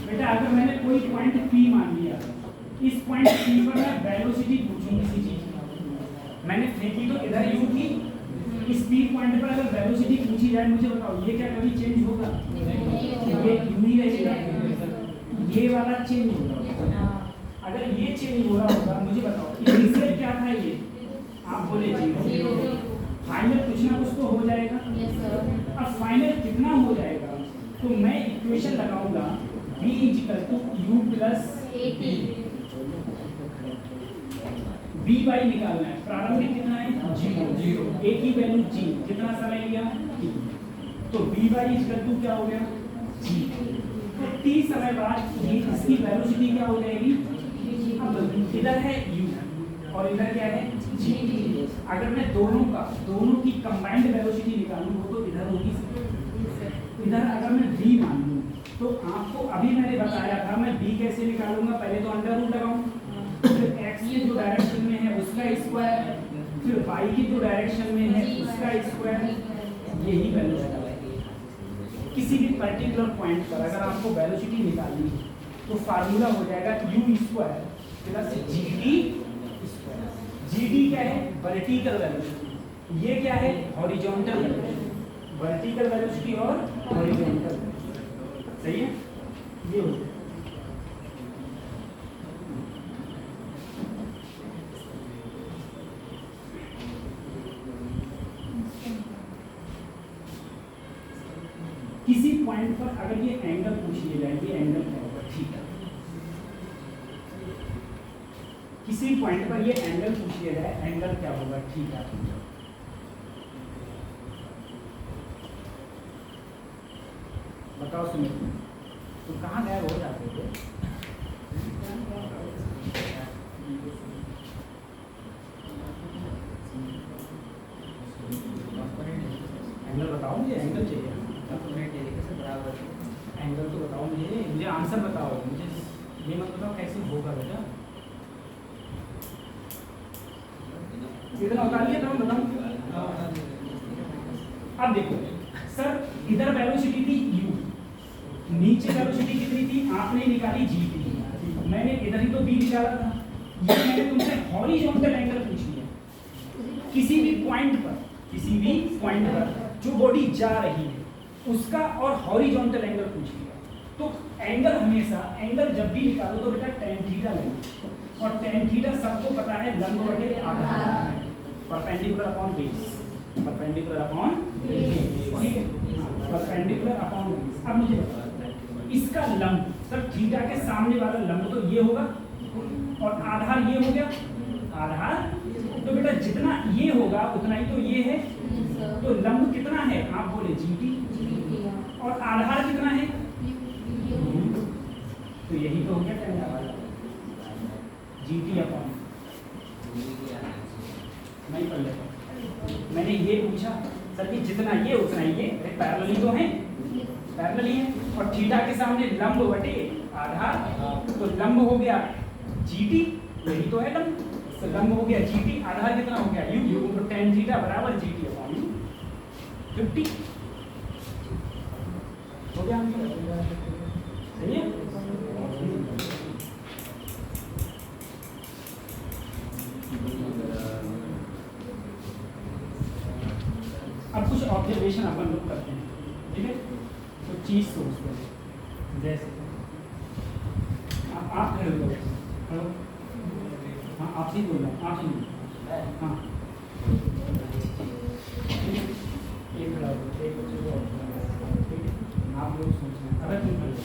[SPEAKER 1] बेटा अगर मैंने कोई पॉइंट P मान लिया, इस पॉइंट P पर मैं वेलोसिटी पूछूं किसी चीज की, मैंने फेंकी तो इधर u थी, इस P पॉइंट पर अगर वेलोसिटी पूछी जाए, मुझे बताओ ये क्या कभी चेंज होगा? ये u ही रहेगा, ये वाला चेंज होगा। अगर ये चेंज हो रहा होगा, मुझे बताओ इनिशियल क्या था ये? आप बोले 0, फाइनल कुछ ना कुछ तो हो जाएगा। अब फाइनल कितना हो जाएगा? तो मैं इक्वेशन लगाऊंगा v = u + b बाई निकालना है, प्रारंभिक कितना है 0, a की वैल्यू g, कितना समय लिया t, तो b बाई = क्या हो गया g, तो t समय बाद ये इसकी वेलोसिटी क्या हो जाएगी? अब इधर है u और इधर क्या है g, अगर मैं दोनों की कंबाइंड वेलोसिटी निकालूं वो तो इधर होगी, इधर अगर मैं v मान लूं तो आपको अभी मैंने बताया था मैं v कैसे निकालूंगा, पहले तो अंडर रूट लगाऊं, फिर x की जो डायरेक्शन में है उसका स्क्वायर, फिर y की जो डायरेक्शन में है उसका स्क्वायर, यही वेलोसिटी। किसी भी पर्टिकुलर पॉइंट पर अगर आपको वेलोसिटी निकालनी है तो फार्मूला हो जाएगा u² + gt²। gt क्या है? वर्टिकल वेलोसिटी, ये क्या है? हॉरिजॉन्टल वेलोसिटी, वर्टिकल वेलोसिटी और हॉरिजॉन्टल, सही है? ये हो गया। किसी पॉइंट पर अगर ये एंगल पूछ लिया जाए, ये एंगल क्या होगा? थीटा। किसी पॉइंट पर ये एंगल पूछ लिया जाए, एंगल क्या होगा? थीटा। बताओ सुनिए, तो कहाँ गायब हो जाते थे? एंगल बताओ मुझे, एंगल चाहिए, एंगल तो बताओ मुझे आंसर बताओ, मुझे ये मत बताओ कैसे होगा बेटा। इतना उतारिए तब बताओ। अब देखो सर, इधर वेलोसिटी थी u, नीचे वेलोसिटी कितनी थी? आपने निकाली gt, मैंने इधर ही तो b निकाला था। ये मैंने तुमसे हॉरिजॉन्टल एंगल पूछ लिया, किसी भी पॉइंट पर जो बॉडी जा रही है उसका और हॉरिजॉन्टल एंगल पूछ लिया। तो एंगल हमेशा, एंगल जब भी निकालो तो बेटा tan थीटा लेंगे, और tan थीटा सबको पता है लंब बटे आधार, perpendicular upon base, perpendicular upon base, ठीक है, परपेंडिकुलर अपॉन बेस। अब मुझे बताओ इसका लंब, सर थीटा के सामने वाला लंब तो ये होगा और आधार ये हो गया, आधार तो बेटा जितना ये होगा उतना ही तो ये है, तो लंब कितना है? आप बोले gt, और आधार कितना है? तो यही तो हो गया tan वाला gt अपॉन, नहीं पढ़ लेता मैंने ये पूछा सर कि जितना ये उतना ये पैरेलल ही तो है, पैरेलल ही है, और थीटा के सामने लंब बटे आधार, तो लंब हो गया gt, यही तो है लंब, तो लंब हो गया gt, आधार कितना हो गया u, तो tan थीटा बराबर gt अपॉन u 50 हो गया आंसर, सही है? अब कुछ ऑब्जर्वेशन अपन लोग करते हैं, ठीक है? तो चीज सोच लो, जैसे आप खड़े हो, हेलो, हाँ आप ही बोल रहे हैं, आप ही, हाँ एक खड़ा हो, एक बच्चे को, ठीक है? आप लोग सोच रहे हैं, अगर तुम खड़े हो,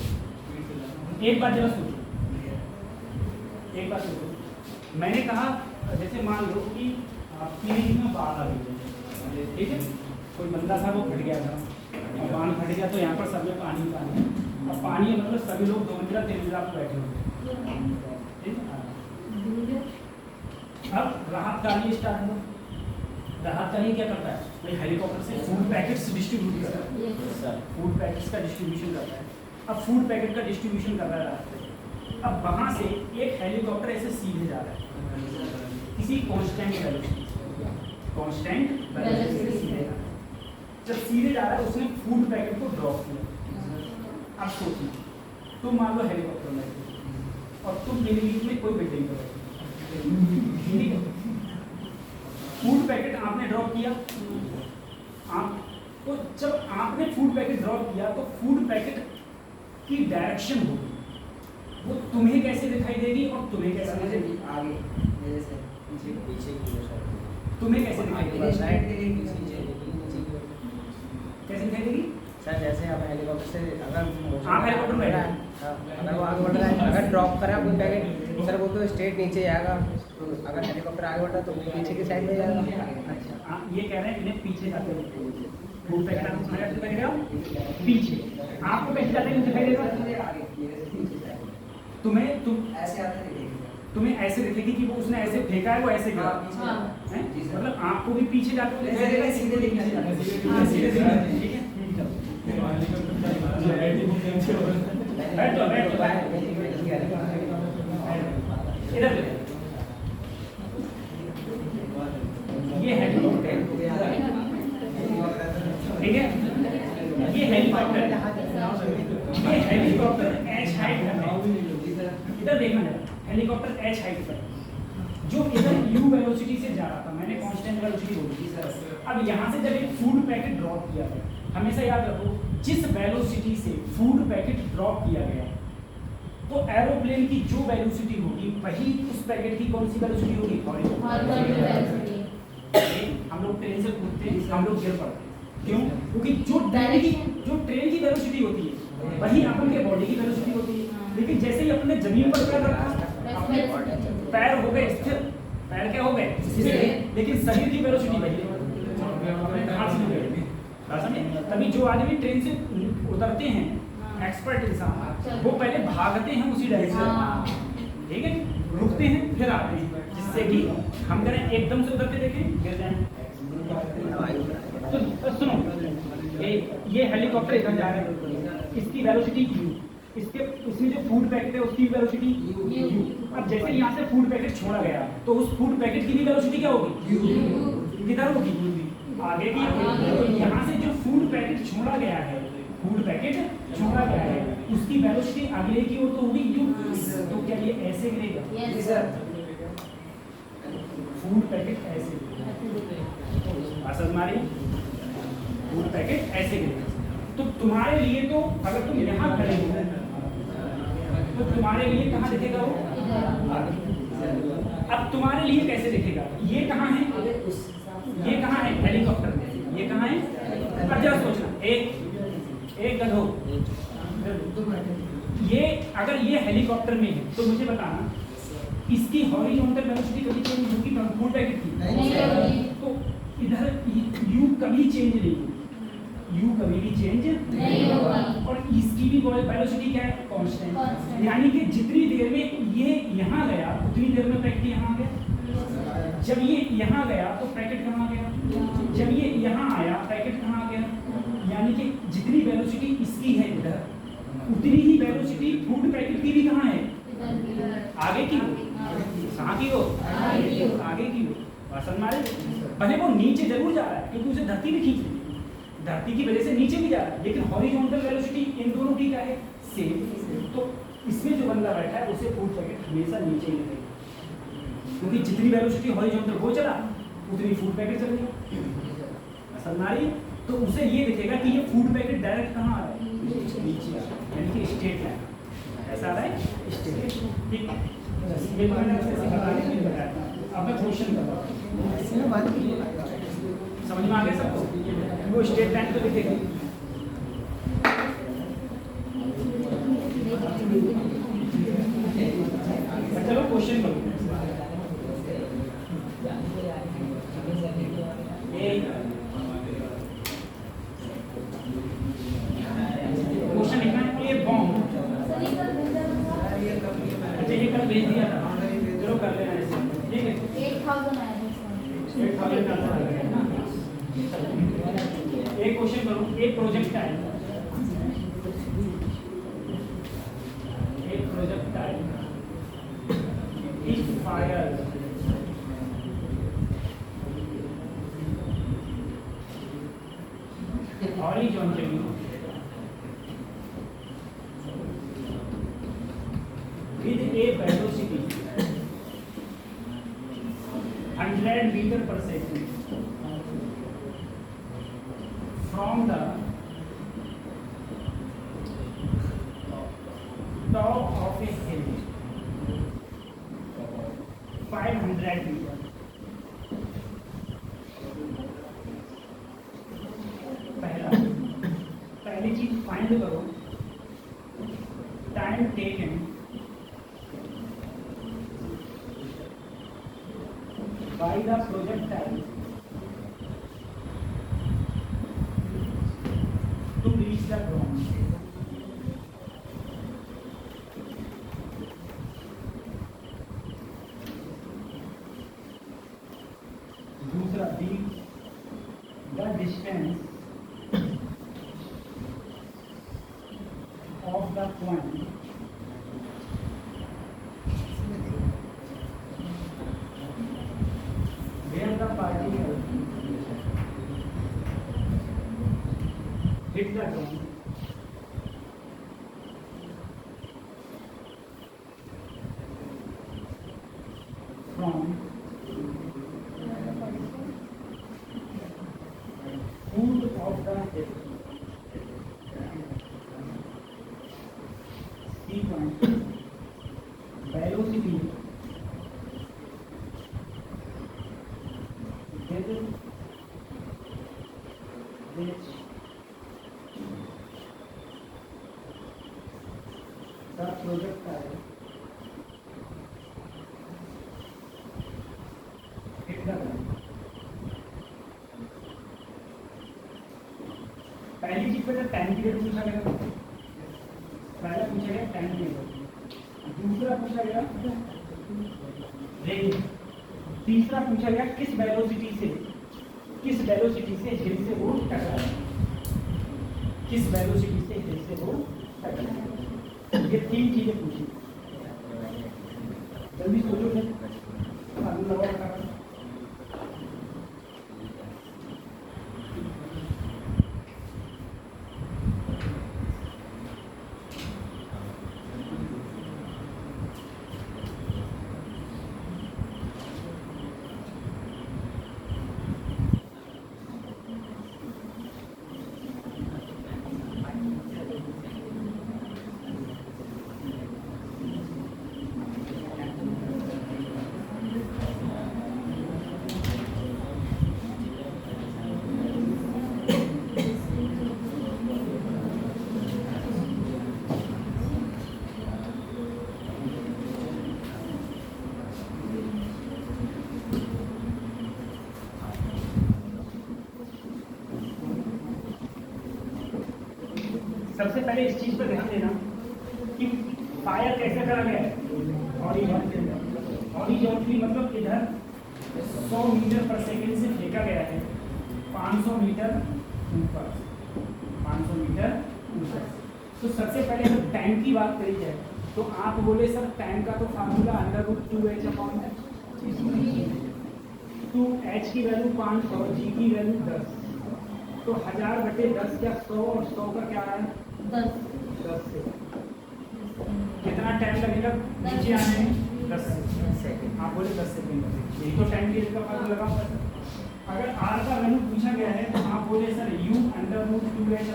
[SPEAKER 1] एक बात जरा सोचो, एक बात सोचो, मैंने कहा जैसे मान लो कि आपकी में बाढ़ आ गई है, ठीक है? कोई बंदा था वो फट गया था, और बांध फट गया तो यहाँ पर सब में पानी पानी, अब पानी मतलब सभी लोग 2 मंजिला 3 मंजिला पर बैठे होते, ठीक है? अब राहत कार्य स्टार्ट हुआ, राहत कार्य क्या करता है? भाई हेलीकॉप्टर से फूड पैकेट्स डिस्ट्रीब्यूट करता है, फूड पैकेट्स का डिस्ट्रीब्यूशन करता है। अब फूड पैकेट का डिस्ट्रीब्यूशन कर रहा है रास्ते, अब वहाँ से एक हेलीकॉप्टर ऐसे सीधे जा रहा है किसी कांस्टेंट वेलोसिटी, कांस्टेंट वेलोसिटी से सीधे जा रहा है। जब सीधे जा रहा है उसने फूड पैकेट को ड्रॉप किया। अब सोचना तुम मान लो हेलीकॉप्टर में और तुम गिलीमीट में कोई बिल्डिंग करो, ठीक है। फूड पैकेट आपने ड्रॉप किया, आप तो जब आपने फूड पैकेट ड्रॉप किया तो फूड पैकेट की डायरेक्शन होगी, वो तुम्हें कैसे दिखाई देगी और तुम्हें कैसे दिखाई देगी?
[SPEAKER 4] आगे जैसे
[SPEAKER 2] पीछे की ओर
[SPEAKER 1] तुम्हें कैसे दिखाई देगी?
[SPEAKER 4] साइड के लिए
[SPEAKER 1] कैसे दिखाई देगी?
[SPEAKER 5] सर जैसे आप हेलीकॉप्टर से अगर
[SPEAKER 1] आप हेलीकॉप्टर में बैठे हैं।
[SPEAKER 5] अगर वो आगे बढ़ रहा है, अगर ड्रॉप करा कोई पैकेट सर वो तो स्ट्रेट नीचे जाएगा, तो अगर हेलीकॉप्टर आगे बढ़ रहा है तो पीछे की साइड में जाएगा। अच्छा
[SPEAKER 1] आप ये कह रहे हैं इन्हें पीछे जाते हुए फूड पैकेट आपको दिखाई देगा पीछे, आपको कैसे जाते हुए दिखाई देगा? तुम्हें
[SPEAKER 4] ऐसे आते हैं
[SPEAKER 1] तुम्हें ऐसे दिखेगी कि वो उसने ऐसे फेंका है, वो ऐसे गिरा
[SPEAKER 3] हाँ।
[SPEAKER 1] है, मतलब आपको भी पीछे जाते हुए
[SPEAKER 4] ऐसे
[SPEAKER 1] दिखाई देगा,
[SPEAKER 4] सीधे
[SPEAKER 1] सीधे
[SPEAKER 4] दिखना
[SPEAKER 1] दिखना
[SPEAKER 4] चाहिए।
[SPEAKER 1] हाँ, सीधे दिखना चाहिए, ठीक है। बैठ जाओ, बैठ जाओ, इधर देखो। ये हेलीकॉप्टर, ठीक है, ये हेलीकॉप्टर एच हाइट पर है। इधर देखना जरा, हेलीकॉप्टर एच हाइट पर जो इधर यू वेलोसिटी से जा रहा था, मैंने कांस्टेंट वेलोसिटी बोली थी सर। अब यहाँ से जब एक फूड पैकेट ड्रॉप किया गया, हमेशा याद रखो जिस वेलोसिटी से फूड पैकेट ड्रॉप किया गया तो एरोप्लेन की जो वेलोसिटी होगी वही उस पैकेट की कौन सी वेलोसिटी होगी? हम लोग ट्रेन से कूदते हैं, हम लोग गिर पड़ते हैं, क्यों? क्योंकि जो ट्रेन की वेलोसिटी होती है वही अपन के बॉडी की वेलोसिटी होती है, लेकिन जैसे ही अपन ने जमीन पर पैर रखा अपने पैर हो गए स्थिर, पैर क्या हो गए स्थिर, लेकिन शरीर की वेलोसिटी वही है। तभी जो आदमी ट्रेन से उतरते हैं एक्सपर्ट इंसान, वो पहले भागते हैं उसी डायरेक्शन, ठीक है, रुकते हैं फिर आते हैं, जिससे कि हम करें एकदम से उतरते देखें गिर जाएं। तो सुनो, ये हेलीकॉप्टर इधर जा रहा है, इसकी वेलोसिटी u, इसके इसमें जो फूड पैकेट है उसकी वेलोसिटी u। अब जैसे यहाँ से फूड पैकेट छोड़ा गया तो उस फूड पैकेट की भी वेलोसिटी क्या होगी? किधर होगी? आगे की। तो यहाँ से जो फूड पैकेट छोड़ा गया है, उसकी वेलोसिटी अगले की ओर तो होगी u। तो क्या ये ऐसे गिरेगा? फूड पैकेट ऐसे असल हमारी फूड पैकेट ऐसे गिरेगा। तो तुम्हारे लिए तो अगर तुम यहाँ खड़े हो तो तुम्हारे लिए कहाँ दिखेगा वो? अब तुम्हारे लिए कैसे दिखेगा? ये कहाँ है? ये कहाँ है? हेलीकॉप्टर में। ये कहाँ है? अब जरा सोचना, एक गधो, ये अगर ये हेलीकॉप्टर में है तो मुझे बताना इसकी हॉरिजॉन्टल वेलोसिटी कभी चेंज होगी फूड पैकेट की? तो इधर यू कभी चेंज नहीं होगी, यू कभी भी चेंज नहीं होगा, और इसकी भी वेलोसिटी क्या है? कांस्टेंट। यानी कि जितनी देर में ये यहाँ गया उतनी देर में पैकेट यहाँ आ गया। जब ये यहाँ गया तो पैकेट कहाँ गया? जब ये यहाँ आया पैकेट कहाँ आ गया? यानी कि जितनी वेलोसिटी इसकी है इधर, उतनी ही वेलोसिटी फूड पैकेट की भी कहाँ है? आगे की, कहाँ की हो? आगे की हो। पसंद मारे, भले वो नीचे जरूर जा रहा है क्योंकि उसे धरती भी खींच रही है, धरती की वजह से नीचे भी जा रहा है, लेकिन हॉरिजॉन्टल वेलोसिटी इन दोनों की क्या है? सेम। तो इसमें जो बंदा बैठा है उसे फूड पैकेट हमेशा नीचे ही रहेगा, क्योंकि जितनी वेलोसिटी हॉरिजॉन्टल वो चला उतनी फूड पैकेट चल गया। पसंद मारी, तो उसे ये दिखेगा कि ये फूड पैकेट डायरेक्ट कहाँ आ रहा है? नीचे आ रहा है, यानी कि स्ट्रेट लाइन ऐसा आ रहा है, स्ट्रेट। ठीक है, ये तो मैंने आपसे बताने के लिए बताया था। अब मैं क्वेश्चन कर रहा हूँ, समझ में आ गया सबको? वो स्ट्रेट लाइन तो दिखेगी। चलो क्वेश्चन करो। क्वेश्चन लिखना है, ये बॉम्ब, अच्छा ये कल भेज दिया था, चलो कर लेना ऐसे, ठीक है?
[SPEAKER 3] 8,000 आया था।
[SPEAKER 1] 8,000 का था। एक क्वेश्चन करो, एक प्रोजेक्ट का है, एक प्रोजेक्ट का है, इफ फायर horizontally पहली चीज फाइंड करो time taken by the projectile to reach the ground. दूसरा the distance of the point where the particle hit the ground from foot of the head. Point velocity which the projectile hit the ground। पहली चीज पे time period पूछा गया, पहला पूछा गया time period, दूसरा पूछा गया रेंज, तीसरा पूछा गया किस वेलोसिटी से हिल से वो टकराया, किस वेलोसिटी से हिल से वो टकराया। ये तीन चीजें पूछी। जल्दी सोचो फिर सबसे पहले इस चीज पर ध्यान देना कि फायर कैसे करा गया है, हॉरिजॉन्टली मतलब इधर 100 मीटर पर सेकंड से फेंका गया है 500 मीटर ऊपर, 500 मीटर ऊपर। तो सबसे पहले जब टाइम की बात करी जाए तो आप बोले सर टाइम का तो फार्मूला √2h/, 2h की वैल्यू 5 और g की वैल्यू 10, तो 1000/10 क्या 100 और 100 का क्या है 10 से कितना टाइम लगेगा नीचे आने में 10 सेकंड। आप बोले 10 सेकंड, यही तो टाइम पीरियड का पता लगाओ। अगर r का वैल्यू पूछा गया है तो आप बोले सर u √2h/g,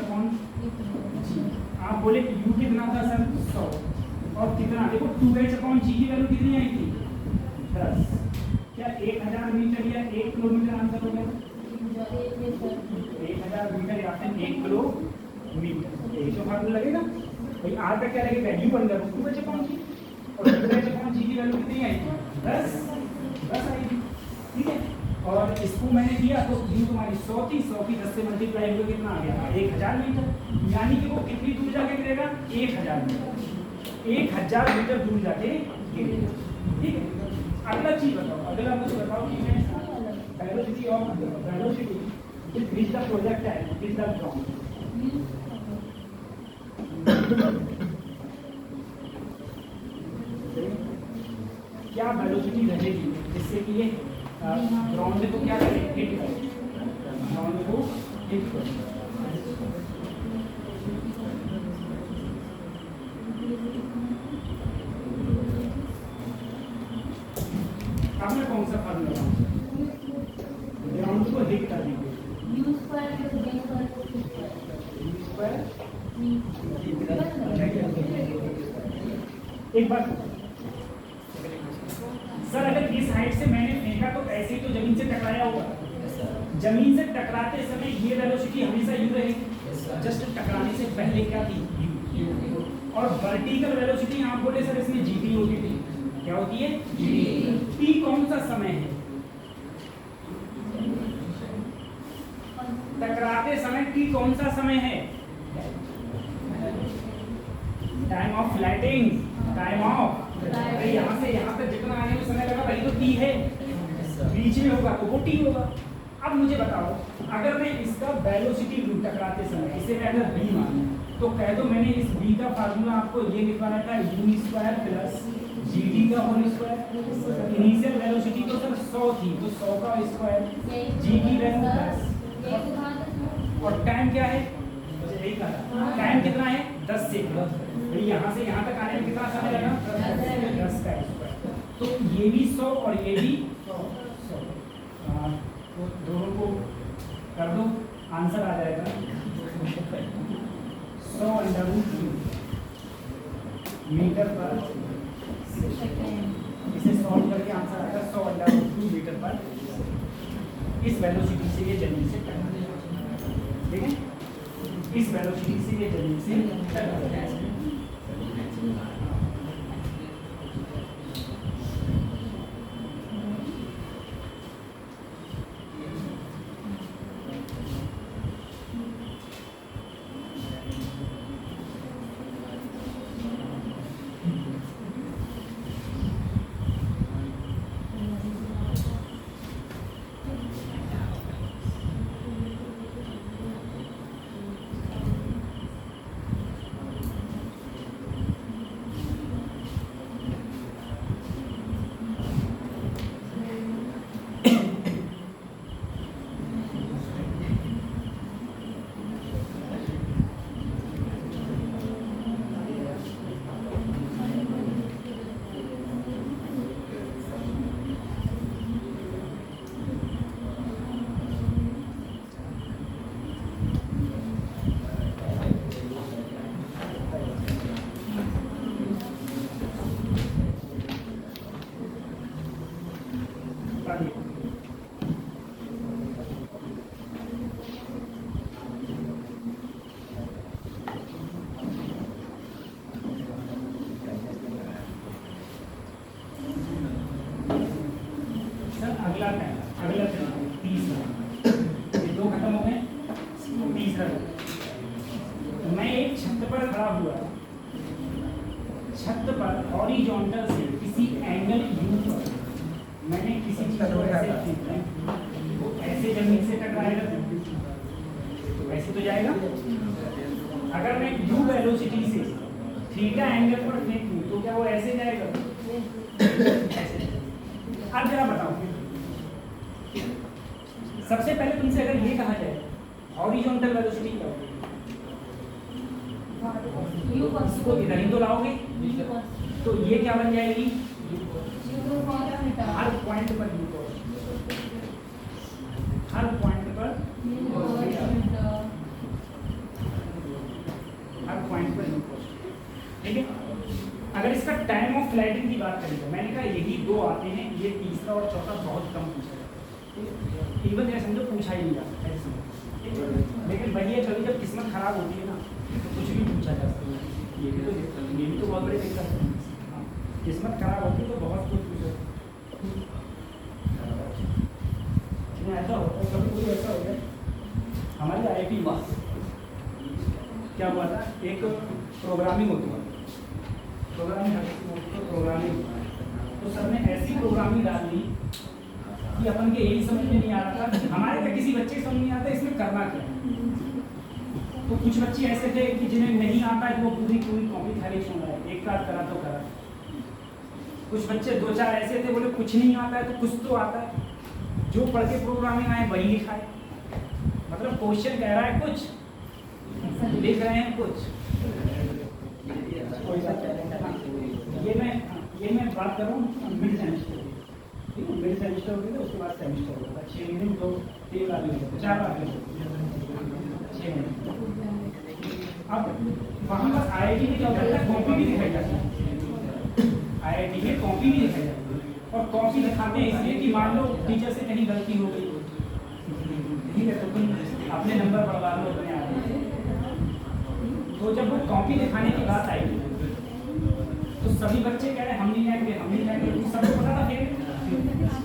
[SPEAKER 1] आप बोले u कितना था सर 100 और कितना, देखो 2h/g की वैल्यू कितनी आई थी 10, क्या 1000 मीटर या 1 किलोमीटर आंसर हो गया 1000 मीटर या फिर 1 किलोमीटर, यही तो फार्मूला लगेगा भाई। आर का क्या लगेगा यू √2h/g और 2h/g की वैल्यू कितनी आई 10 आई थी, ठीक है। और इसको मैंने किया तो यू तुम्हारी 100 थी, 100 की 10 से मल्टीप्लाई हुआ कितना आ गया 1000 मीटर, यानी कि वो कितनी दूर जाके गिरेगा 1000 मीटर, 1000 मीटर दूर जाके गिरेगा, ठीक है। अगला चीज बताओ, अगला मुझे बताओ कि velocity which reach the projectile which the ground. क्या वेलोसिटी रहेगी जिससे कि ये ग्राउंड को क्या करे हिट करे, ग्राउंड को हिट करे। अब मैं कौन सा फार्मूला लगाऊं ग्राउंड को हिट करने के एक बार सर अगर इस हाइट से मैंने फेंका तो ऐसे ही तो जमीन से टकराया होगा, जमीन से टकराते समय ये वेलोसिटी हमेशा यू रहेगी, जस्ट टकराने से पहले क्या थी u। और वर्टिकल वेलोसिटी आप बोले सर इसमें gt होती थी, क्या होती है gt। t कौन सा समय है टकराते समय, t कौन सा समय है, टाइम ऑफ फ्लैटिंग, टाइम ऑफ, अरे यहाँ से यहाँ तक जितना आने में समय लगा वही तो t है, बीच में होगा तो वो t होगा। अब मुझे बताओ अगर मैं इसका वेलोसिटी लूँ टकराते समय, इसे मैं अगर v मानूं तो कह दो मैंने इस v का फार्मूला आपको ये लिखवाना था u² प्लस gt का होल स्क्वायर। इनिशियल वेलोसिटी तो सर 100 थी तो 100 का स्क्वायर, g की वैल्यू 10 और टाइम क्या है, मुझे यही कहा टाइम कितना है 10 सेकंड। भाई यहाँ से यहाँ तक आने में कितना समय लगा 10 का स्क्वायर। तो ये भी 100 और ये भी 100, तो दोनों को कर दो आंसर आ जाएगा 100√2 मीटर पर सेकंड। इसे सॉल्व करके आंसर आएगा 100√2 मीटर पर। इस वेलोसिटी से ये जमीन से टकरा, ठीक है, इस वेलोसिटी से ये जमीन से टकरा। छत पर हॉरिजॉन्टल से किसी एंगल u पर मैंने किसी चीज को ऐसे खींचा है, वो ऐसे जमीन से टकराएगा तो ऐसे तो जाएगा। अगर मैं u वेलोसिटी से थीटा एंगल पर फेंकूं तो क्या वो ऐसे जाएगा, ऐसे। अब जरा बताओ, सबसे पहले तुमसे अगर ये कहा जाए हॉरिजॉन्टल वेलोसिटी क्या होगी, इसको इधर ही तो लाओगे तो ये क्या बन जाएगी, हर पॉइंट पर u cos, हर पॉइंट पर u cos, ठीक है। अगर इसका टाइम ऑफ फ्लाइटिंग की बात करें तो मैंने कहा यही दो आते हैं, ये तीसरा और चौथा बहुत कम पूछा जाता है, इवन ये समझो पूछा ही नहीं जाता ऐसे। लेकिन वही है, कभी जब किस्मत खराब होती है ना तो कुछ भी पूछा जा सकता है। ये भी तो बहुत बड़े दिक्कत है, किस्मत खराब होती है तो बहुत कुछ पूछा। ऐसा होता है कभी कोई ऐसा हो गया हमारी IIT में क्या हुआ था, एक प्रोग्रामिंग होती है, प्रोग्रामिंग तो सर ने ऐसी प्रोग्रामिंग डाल दी कि अपन के यही समझ में नहीं आ रहा था, हमारे क्या किसी बच्चे समझ नहीं आता इसमें करना क्या है। तो कुछ बच्चे ऐसे थे कि जिन्हें नहीं आता है वो पूरी कॉपी खाली छोड़ रहा है, एक बार करा तो करा। कुछ बच्चे दो चार ऐसे थे बोले कुछ नहीं आता है तो कुछ तो आता है, जो पढ़ के प्रोग्रामिंग आए वही लिखा है, मतलब क्वेश्चन कह रहा है कुछ लिख रहे हैं कुछ। ये मैं बात कर रहा हूँ मिड सेमेस्टर, ठीक है, मिड सेमेस्टर हो गया उसके बाद सेमेस्टर होगा, 6 महीने तो 3 बार होते हैं, 4 बार होते हैं 6 महीने। अब वहाँ पर IIT में क्या होता है, कॉपी भी दिखाई जाती है, IIT में कॉपी भी दिखाई जाती है, और कॉपी दिखाते हैं इसलिए कि मान लो टीचर से कहीं गलती हो गई, ठीक है, तो तुम अपने नंबर बढ़वा लो अपने आप, तो जब वो कॉपी दिखाने की बात आई तो सभी बच्चे कह रहे हम नहीं लाएंगे, हम नहीं लाएंगे, तो सबको पता था फिर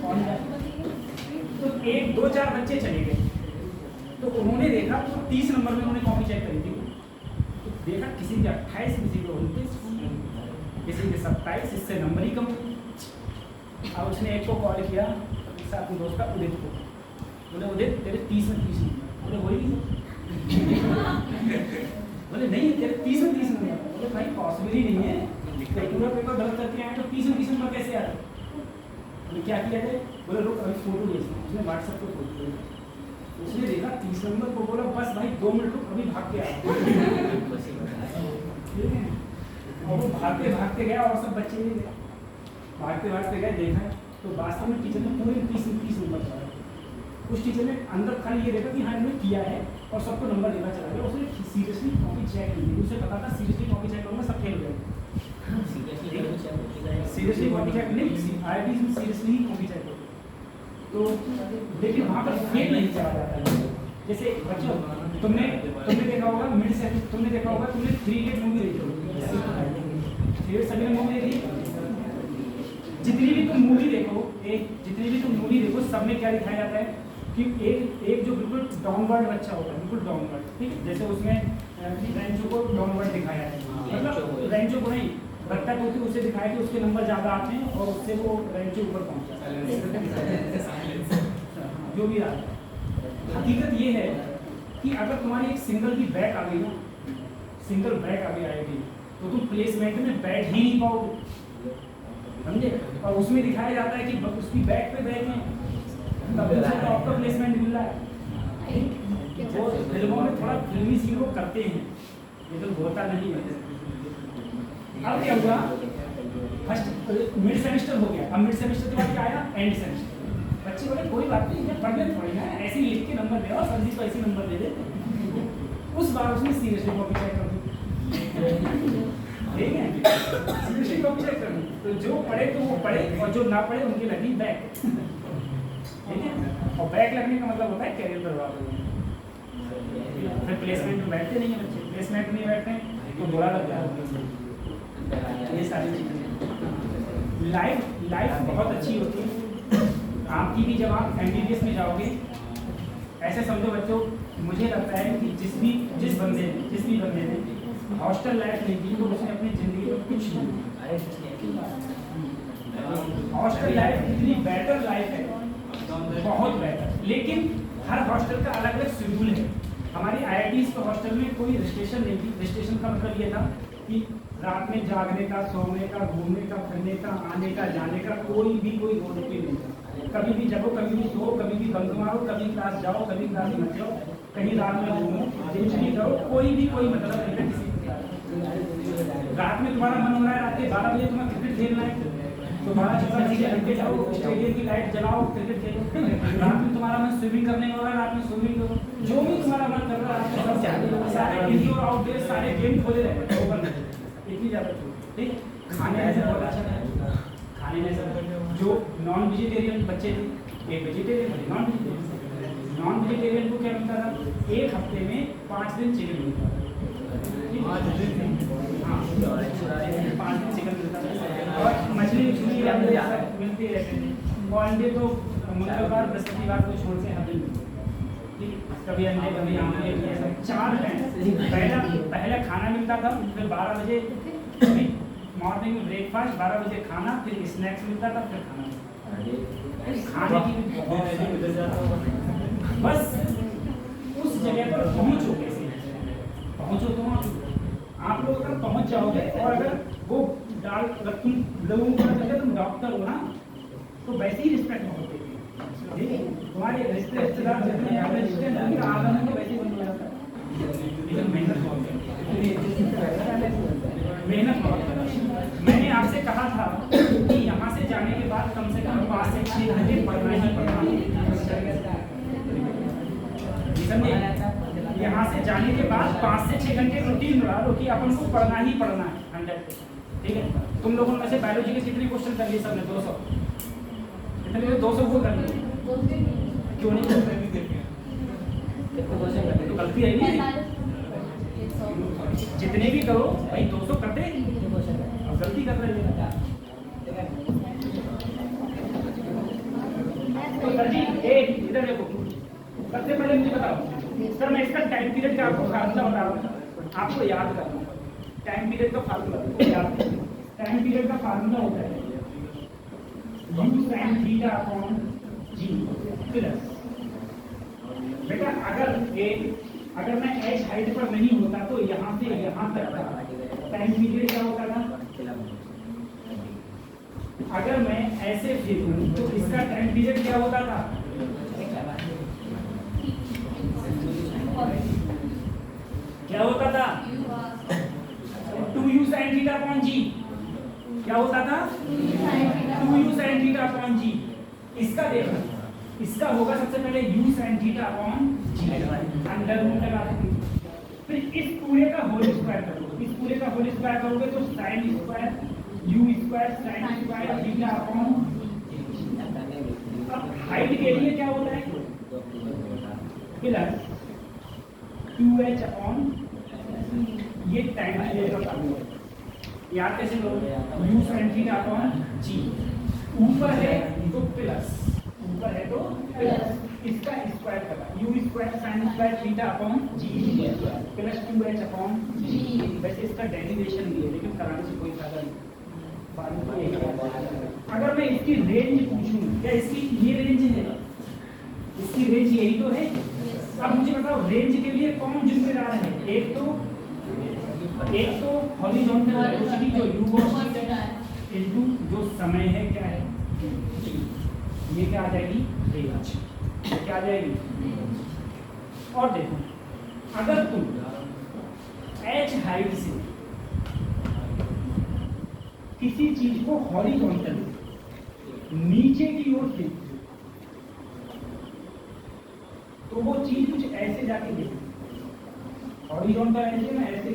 [SPEAKER 1] कौन जाए। तो एक दो चार बच्चे चले गए, तो उन्होंने देखा तो 30 नंबर में उन्होंने कॉपी चेक करी थी, तो देखा किसी के 28, किसी के 29, किसी के 27, इससे नंबर ही कम। अब उसने एक को कॉल किया अपने दोस्त का उदित को, बोले उदित तेरे 30 में 30 नंबर, बोले वही बोले नहीं तेरे 30 में 30 नंबर, बोले भाई पॉसिबल ही नहीं है, पूरा पेपर गलत करके आए तो 30 में 30 नंबर कैसे आ रहा है। बोले क्या किया जाए, बोले रुक अभी फोटो भेजना, उसने व्हाट्सएप पर फोटो भेजा, उसने देखा 30 नंबर को, बोला बस भाई 2 मिनट रुक अभी भाग के आया। और वो भागते गया और सब बच्चे भी भागते गए, देखा तो वास्तव में टीचर ने पूरे 30 नंबर चला। उस टीचर ने अंदर खाली ये देखा कि हाँ इन्होंने किया है और सबको नंबर देना चला गया। उसने सीरियसली कॉपी चेक नहीं की, उसे पता था सीरियसली कॉपी चेक करूँगा सब फेल हो जाएगा। सीरियसली कॉपी चेक नहीं, IIT में सीरियसली कॉपी चेक करो तो, लेकिन वहाँ पर फेल नहीं चला जाता है। जैसे बच्चों तुमने देखा होगा मिड से, तुमने देखा होगा, तुमने 3 इडियट मूवी देखी होगी, सभी ने मूवी देखी। जितनी भी तुम मूवी देखो सब में क्या दिखाया जाता है कि एक जो बिल्कुल डाउनवर्ड बच्चा होता है, बिल्कुल डाउनवर्ड, ठीक है, जैसे उसमें रेंचो को डाउनवर्ड दिखाया है, मतलब रेंचो को नहीं, बत्तख होती है उसे दिखाया कि उसके नंबर ज़्यादा आते हैं और उससे वो रेंचो ऊपर पहुँचता है, जो भी आता है। हकीकत ये है कि अगर तुम्हारी एक सिंगल भी बैक आ गई ना, सिंगल बैक आ गई आएगी तो तुम प्लेसमेंट में बैठ ही नहीं पाओगे, समझे। और उसमें दिखाया जाता है कि उसकी बैक पे बैठ है तब उसे टॉप का प्लेसमेंट मिल रहा है। वो फिल्मों में थोड़ा फिल्मी सीन वो करते हैं, ये तो होता नहीं है। अब क्या हुआ, फर्स्ट मिड सेमेस्टर हो गया, अब मिड सेमेस्टर के बाद क्या आया, एंड सेमेस्टर। बच्चे बोले कोई बात नहीं, ये पढ़ने थोड़ी ना, ऐसे ही लिख के नंबर दे और सर जी को ऐसे नंबर दे दे। उस बार उसने सीरियसली कॉपी चेक कर दी, ठीक है, सीरियसली कॉपी चेक कर दी। तो जो पढ़े तो वो पढ़े और जो ना पढ़े उनकी लगी बैक, ठीक है। और बैक लगने का मतलब होता है कैरियर बर्बाद हो गया, फिर प्लेसमेंट में बैठते नहीं है बच्चे, प्लेसमेंट में बैठते हैं तो बुरा लगता है। ये सारी चीज़ें लाइफ बहुत अच्छी होती है आपकी भी। जब आप MBBS में जाओगे, ऐसे समझो बच्चों, मुझे लगता है कि जिस भी बंदे ने हॉस्टल लाइफ नहीं की तो उसने अपनी ज़िंदगी में कुछ नहीं। हॉस्टल लाइफ इतनी बेटर लाइफ है, बहुत बेटर, लेकिन हर हॉस्टल का अलग अलग शेड्यूल है। हमारी IITs के हॉस्टल में कोई रिस्ट्रिक्शन नहीं थी। रिस्ट्रिक्शन का मतलब ये था कि रात में जागने का, सोने का, घूमने का, फिरने का, आने का, जाने का कोई रोड नहीं था। कभी भी जगो, कभी भी सो, कभी भी बंक मारो, कभी क्लास जाओ, कभी क्लास मत जाओ, कहीं रात में घूमो, कुछ नहीं करो, कोई मतलब नहीं है किसी प्रकार। रात में तुम्हारा मन हो रहा है, रात के 12 बजे तुम्हें क्रिकेट खेलना है तो 12-14 घंटे जाओ, स्टेडियम की लाइट जलाओ, क्रिकेट खेलो। रात में तुम्हारा मन स्विमिंग करने में हो रहा है, रात में स्विमिंग करो, जो भी तुम्हारा मन कर रहा है, सारे इंडोर आउटडोर सारे गेम खोले रहे ओपन, इतनी ज़्यादा छूट, ठीक। खाने में बहुत अच्छा है, खाने में जो नॉन वेजिटेरियन बच्चे थे, एक वेजिटेरियन, नॉन वेजिटेरियन को क्या मिलता था, एक हफ्ते में 5 दिन चिकन मिलता था, 5 दिन चिकन मिलता था, और मछली मिलती रहती थी। और अंडे तो मंगलवार बृहस्पतिवार को छोड़ के हर दिन मिलते, कभी अंडे कभी आमलेट, 4 टाइम पहले खाना मिलता था, फिर 12 बजे मॉर्निंग में ब्रेकफास्ट, 12 बजे खाना, फिर स्नैक्स मिलता था, फिर खाने की भी बस उस जगह पर पहुँचो, कैसे पहुँचो तुम, आप लोग अगर पहुँच जाओगे और अगर वो अगर तुम लोगों को पता चले तुम डॉक्टर हो ना तो वैसे ही रिस्पेक्ट होते हैं, ठीक है। तुम्हारे रिश्तेदार जितने आदम है वैसे ही बन जाता है, लेकिन मेहनत बहुत। मैंने आपसे कहा था कि यहाँ से जाने के बाद कम से कम 5 से 6 घंटे पढ़ना ही पड़ना, यहाँ से जाने के बाद 5 से 6 घंटे रूटीन बना लो कि अपन को पढ़ना ही पढ़ना है 100%, ठीक है। तुम लोगों में से बायोलॉजी के कितने क्वेश्चन कर लिए सबने? 200, इतने 200 वो कर लिए, क्यों नहीं करते? तो गलती है नहीं, पहले मुझे बताओ सर, मैं इसका टाइम पीरियड का आपको फार्मूला बता रहा हूँ, आपको याद करना है। टाइम पीरियड का फार्मूला याद करना। टाइम पीरियड का फार्मूला होता है u sin theta upon g plus, बेटा अगर मैं h हाइट पर नहीं होता तो यहाँ से यहाँ तक का टाइम पीरियड क्या होता था? अगर मैं ऐसे फेंकूं तो इसका टाइम पीरियड क्या होता था? क्या होता था? 2u sin theta upon g। क्या होता था? 2u sin theta upon g। इसका देखो, इसका होगा सबसे पहले u sin theta upon g, under root लगा देंगे। फिर इस पूरे का होल स्क्वायर करोगे, इस पूरे का होल स्क्वायर करोगे तो sin square u square sin square theta upon. अब हाइट के लिए क्या होता है? प्लस 2h अपॉन, ये टाइम पीरियड का फार्मूला है। याद कैसे करोगे? u sin theta upon g, ऊपर है तो प्लस, ऊपर है तो प्लस, इसका स्क्वायर करा u square sin square theta upon g plus 2h upon g। वैसे इसका डेरिवेशन भी है लेकिन कराने से कोई फायदा नहीं, फार्मूला यही है। अगर मैं इसकी रेंज पूछूं, क्या इसकी ये रेंज है? इसकी रेंज यही तो है। अब मुझे बताओ रेंज के लिए कौन जिम्मेदार है? एक तो हॉरिजॉन्टल वेलोसिटी जो u cos थीटा इनटू जो समय है क्या है, ये क्या आ जाएगी? रेंज। क्या आ जाएगी? और देखो, अगर तुम h हाइट से किसी चीज को हॉरिजॉन्टल नीचे की ओर से, तो वो चीज कुछ ऐसे जाके देखेगी, हॉरिजॉन्टल ऐसे ना ऐसे,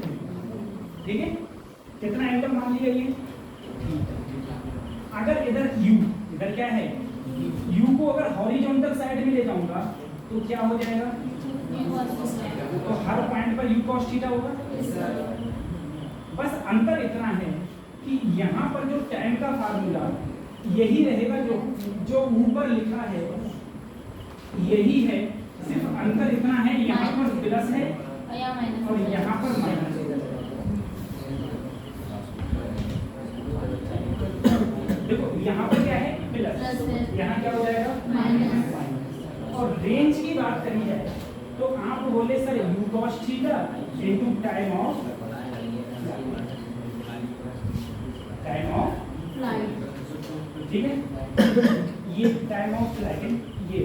[SPEAKER 1] ठीक है? कितना एंगल मान लिया ये? अगर इधर u, इधर क्या है u को अगर हॉरिजॉन्टल साइड में ले जाऊंगा तो क्या हो जाएगा? तो हर पॉइंट पर u cos थीटा होगा। बस अंतर इतना है कि यहाँ पर जो टाइम का फार्मूला यही रहेगा, जो ऊपर लिखा है यही है, सिर्फ अंतर इतना है यहाँ पर प्लस है और यहाँ पर माइनस है। देखो यहाँ पर क्या है? प्लस, यहाँ क्या हो जाएगा? माइनस। और रेंज की बात करी जाए तो आप बोले sir u cos theta into time of flight, ठीक है? ये टाइम ऑफ फ्लाइट ये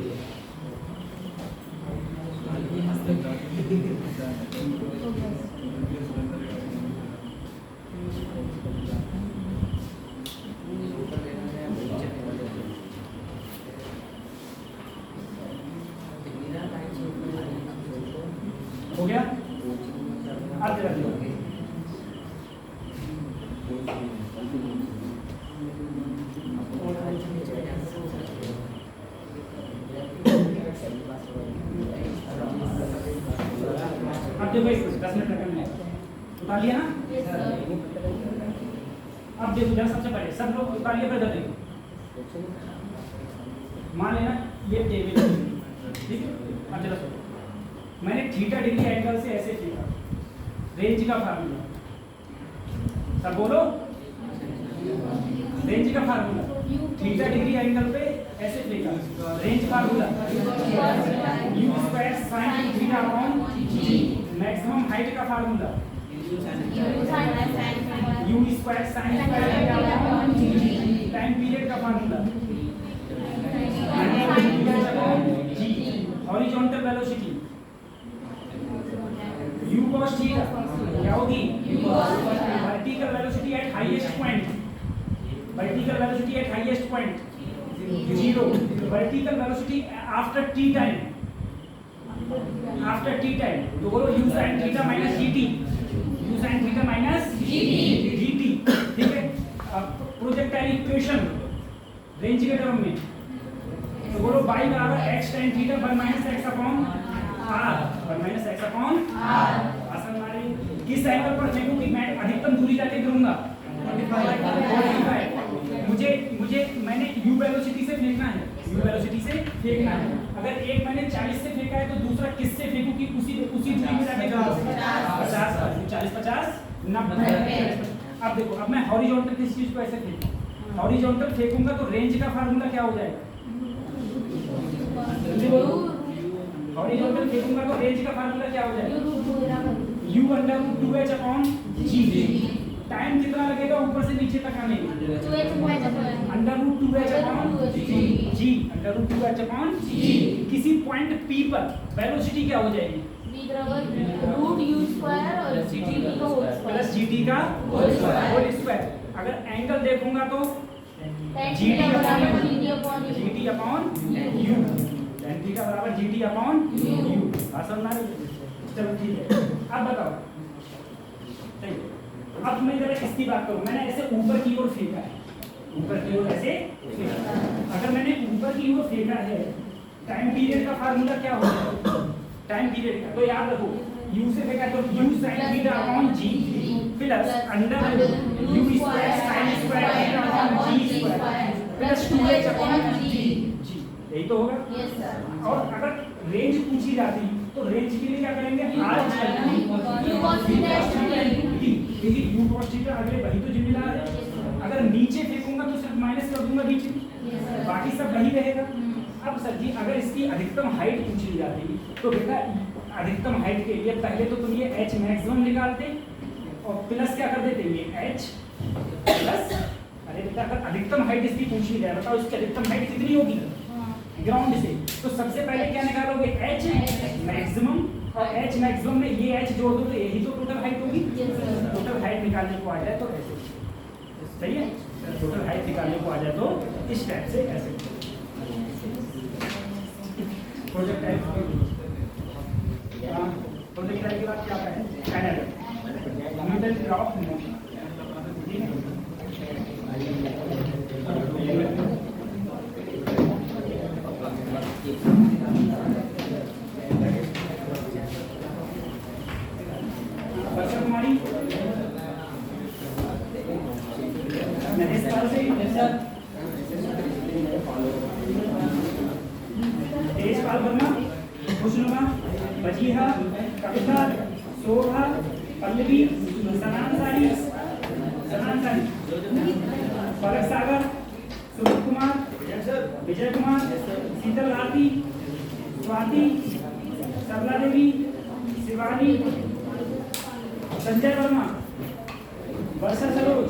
[SPEAKER 1] हो गया। अब जरा देखो, अब देखो 10 मिनट लगेंगे, उतार लिया ना? अब देखो जरा, सबसे पहले सब लोग उतार लिया, पर देखो मान लेना ये टेबल है, ठीक है? अब जरा सुनो, मैंने थीटा डिग्री एंगल से ऐसे खींचा, रेंज का फार्मूला, सब बोलो, रेंज का फार्मूला, थीटा डिग्री एंगल पे ऐसे फेंका, range formula u square sin theta upon g। Maximum height का formula u square sin square theta upon g। Time period का formula horizontal velocity u cos theta क्या होगी? Vertical velocity at highest point, vertical velocity at highest point 0, vertical velocity after t time, after t time, तो बोलो u sin theta minus gt, u sin theta minus gt, ठीक है? अब projectile equation range के term में, तो बोलो y बराबर x tan theta 1 minus x upon r, 1 minus x upon r। आसान मारे, किस एंगल पर फेंकूंगी मैं? अधिकतम दूरी जाके गिरूंगा 45। मुझे मैंने u वेलोसिटी से फेंकना है, u वेलोसिटी से फेंकना है। अगर एक मैंने 40 से फेंका है तो दूसरा किससे फेंकूं कि उसी दूरी पे जाके 50 40 50 90। अब देखो, अब मैं हॉरिजॉन्टल किस चीज को ऐसे फेंकूं, हॉरिजॉन्टल फेंकूंगा तो रेंज का फार्मूला क्या हो जाएगा? हॉरिजॉन्टल फेंकूंगा तो रेंज का फार्मूला क्या हो जाएगा? u under root 2h upon g। Time कितना लगेगा ऊपर से नीचे तक आने में? Under root 2h upon g, under root 2h upon g। किसी पॉइंट p पर वेलोसिटी क्या हो जाएगी? प्लस gt का होल स्क्वायर। अगर एंगल देखूंगा तो gt upon u, tan theta बराबर gt अपॉन u। बात समझ आ रही है? चलो ठीक है, अब बताओ। सही, अब मैं जरा इसकी बात करूं। मैंने ऐसे ऊपर की ओर फेंका है, ऊपर की ओर ऐसे फेंका। अगर मैंने ऊपर की ओर फेंका है, टाइम पीरियड का फार्मूला क्या होगा? टाइम पीरियड का तो याद रखो, u से फेंका तो u sin theta upon g plus under u square sin square theta upon g square plus 2h upon g। यही तो होगा। और अगर रेंज पूछी जाती तो रेंज के लिए क्या करेंगे? क्योंकि u cos थीटा अगले वही तो जिम्मेदार है। अगर नीचे फेंकूंगा तो सिर्फ माइनस कर दूंगा बीच में, बाकी सब वही रहेगा। अब सर जी, अगर इसकी अधिकतम हाइट पूछी जाती तो बेटा अधिकतम हाइट के लिए पहले तो तुम ये h मैक्सिमम निकालते और प्लस क्या कर देते? ये h प्लस, अरे बेटा अगर अधिकतम हाइट इसकी पूछी जाए, बताओ इसकी अधिकतम हाइट कितनी होगी ग्राउंड से? तो सबसे पहले क्या निकालोगे? h मैक्सिमम, और h मैक्सिमम में ये h जोड़ दो तो यही तो टोटल हाइट होगी। टोटल हाइट निकालने को आ जाए तो ऐसे, सही है? टोटल हाइट निकालने को आ जाए तो इस टाइप से ऐसे। प्रोजेक्ट टाइप के बाद क्या है? Panel metre drop motion. ठीक है, वर्षा कुमारी तेजपाल वर्मा, खुशनुमा, वजीहा, कविता, शोभा, पल्लवी, सनान सारी, पलक सागर, सुमित कुमार, विजय कुमार, शीतल आरती, स्वाति, सरला देवी, शिवानी, संजय वर्मा, वर्षा सरोज,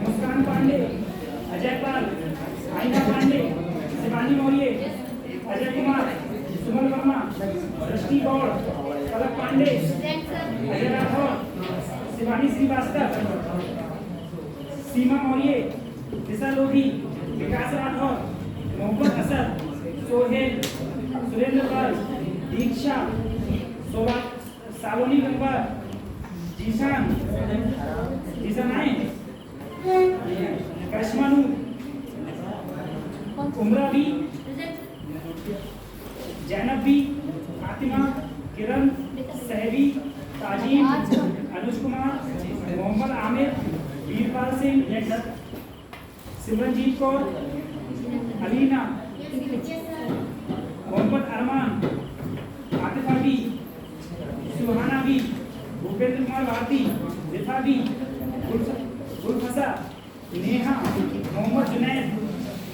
[SPEAKER 1] मुस्कान पांडे, अजय पाल, आइना पांडे, शिवानी मौर्य, अजय कुमार, सुमन वर्मा, दृष्टि गौड़, पलक पांडे, अजय राठौर, शिवानी श्रीवास्तव, सीमा मौर्य, दिशा लोधी, विकास राठौर, मोहम्मद असद, सोहेल, सुरेंद्र पाल, दीक्षा, शोभा, सालोनी गंगवार, जीशान, जीशानाई, कश्मानू, उमरा भी, जैनब भी, फातिमा, किरण, सहबी, ताजीम, अनुज कुमार, मोहम्मद आमिर, वीरपाल सिंह, सिमरनजीत कौर, अलीना, मोहम्मद अरमान, आतिफा भी, सुहाना भी, भूपेंद्र कुमार भारती, रिफा भी, गुलफसा, नेहा, मोहम्मद जुनैद,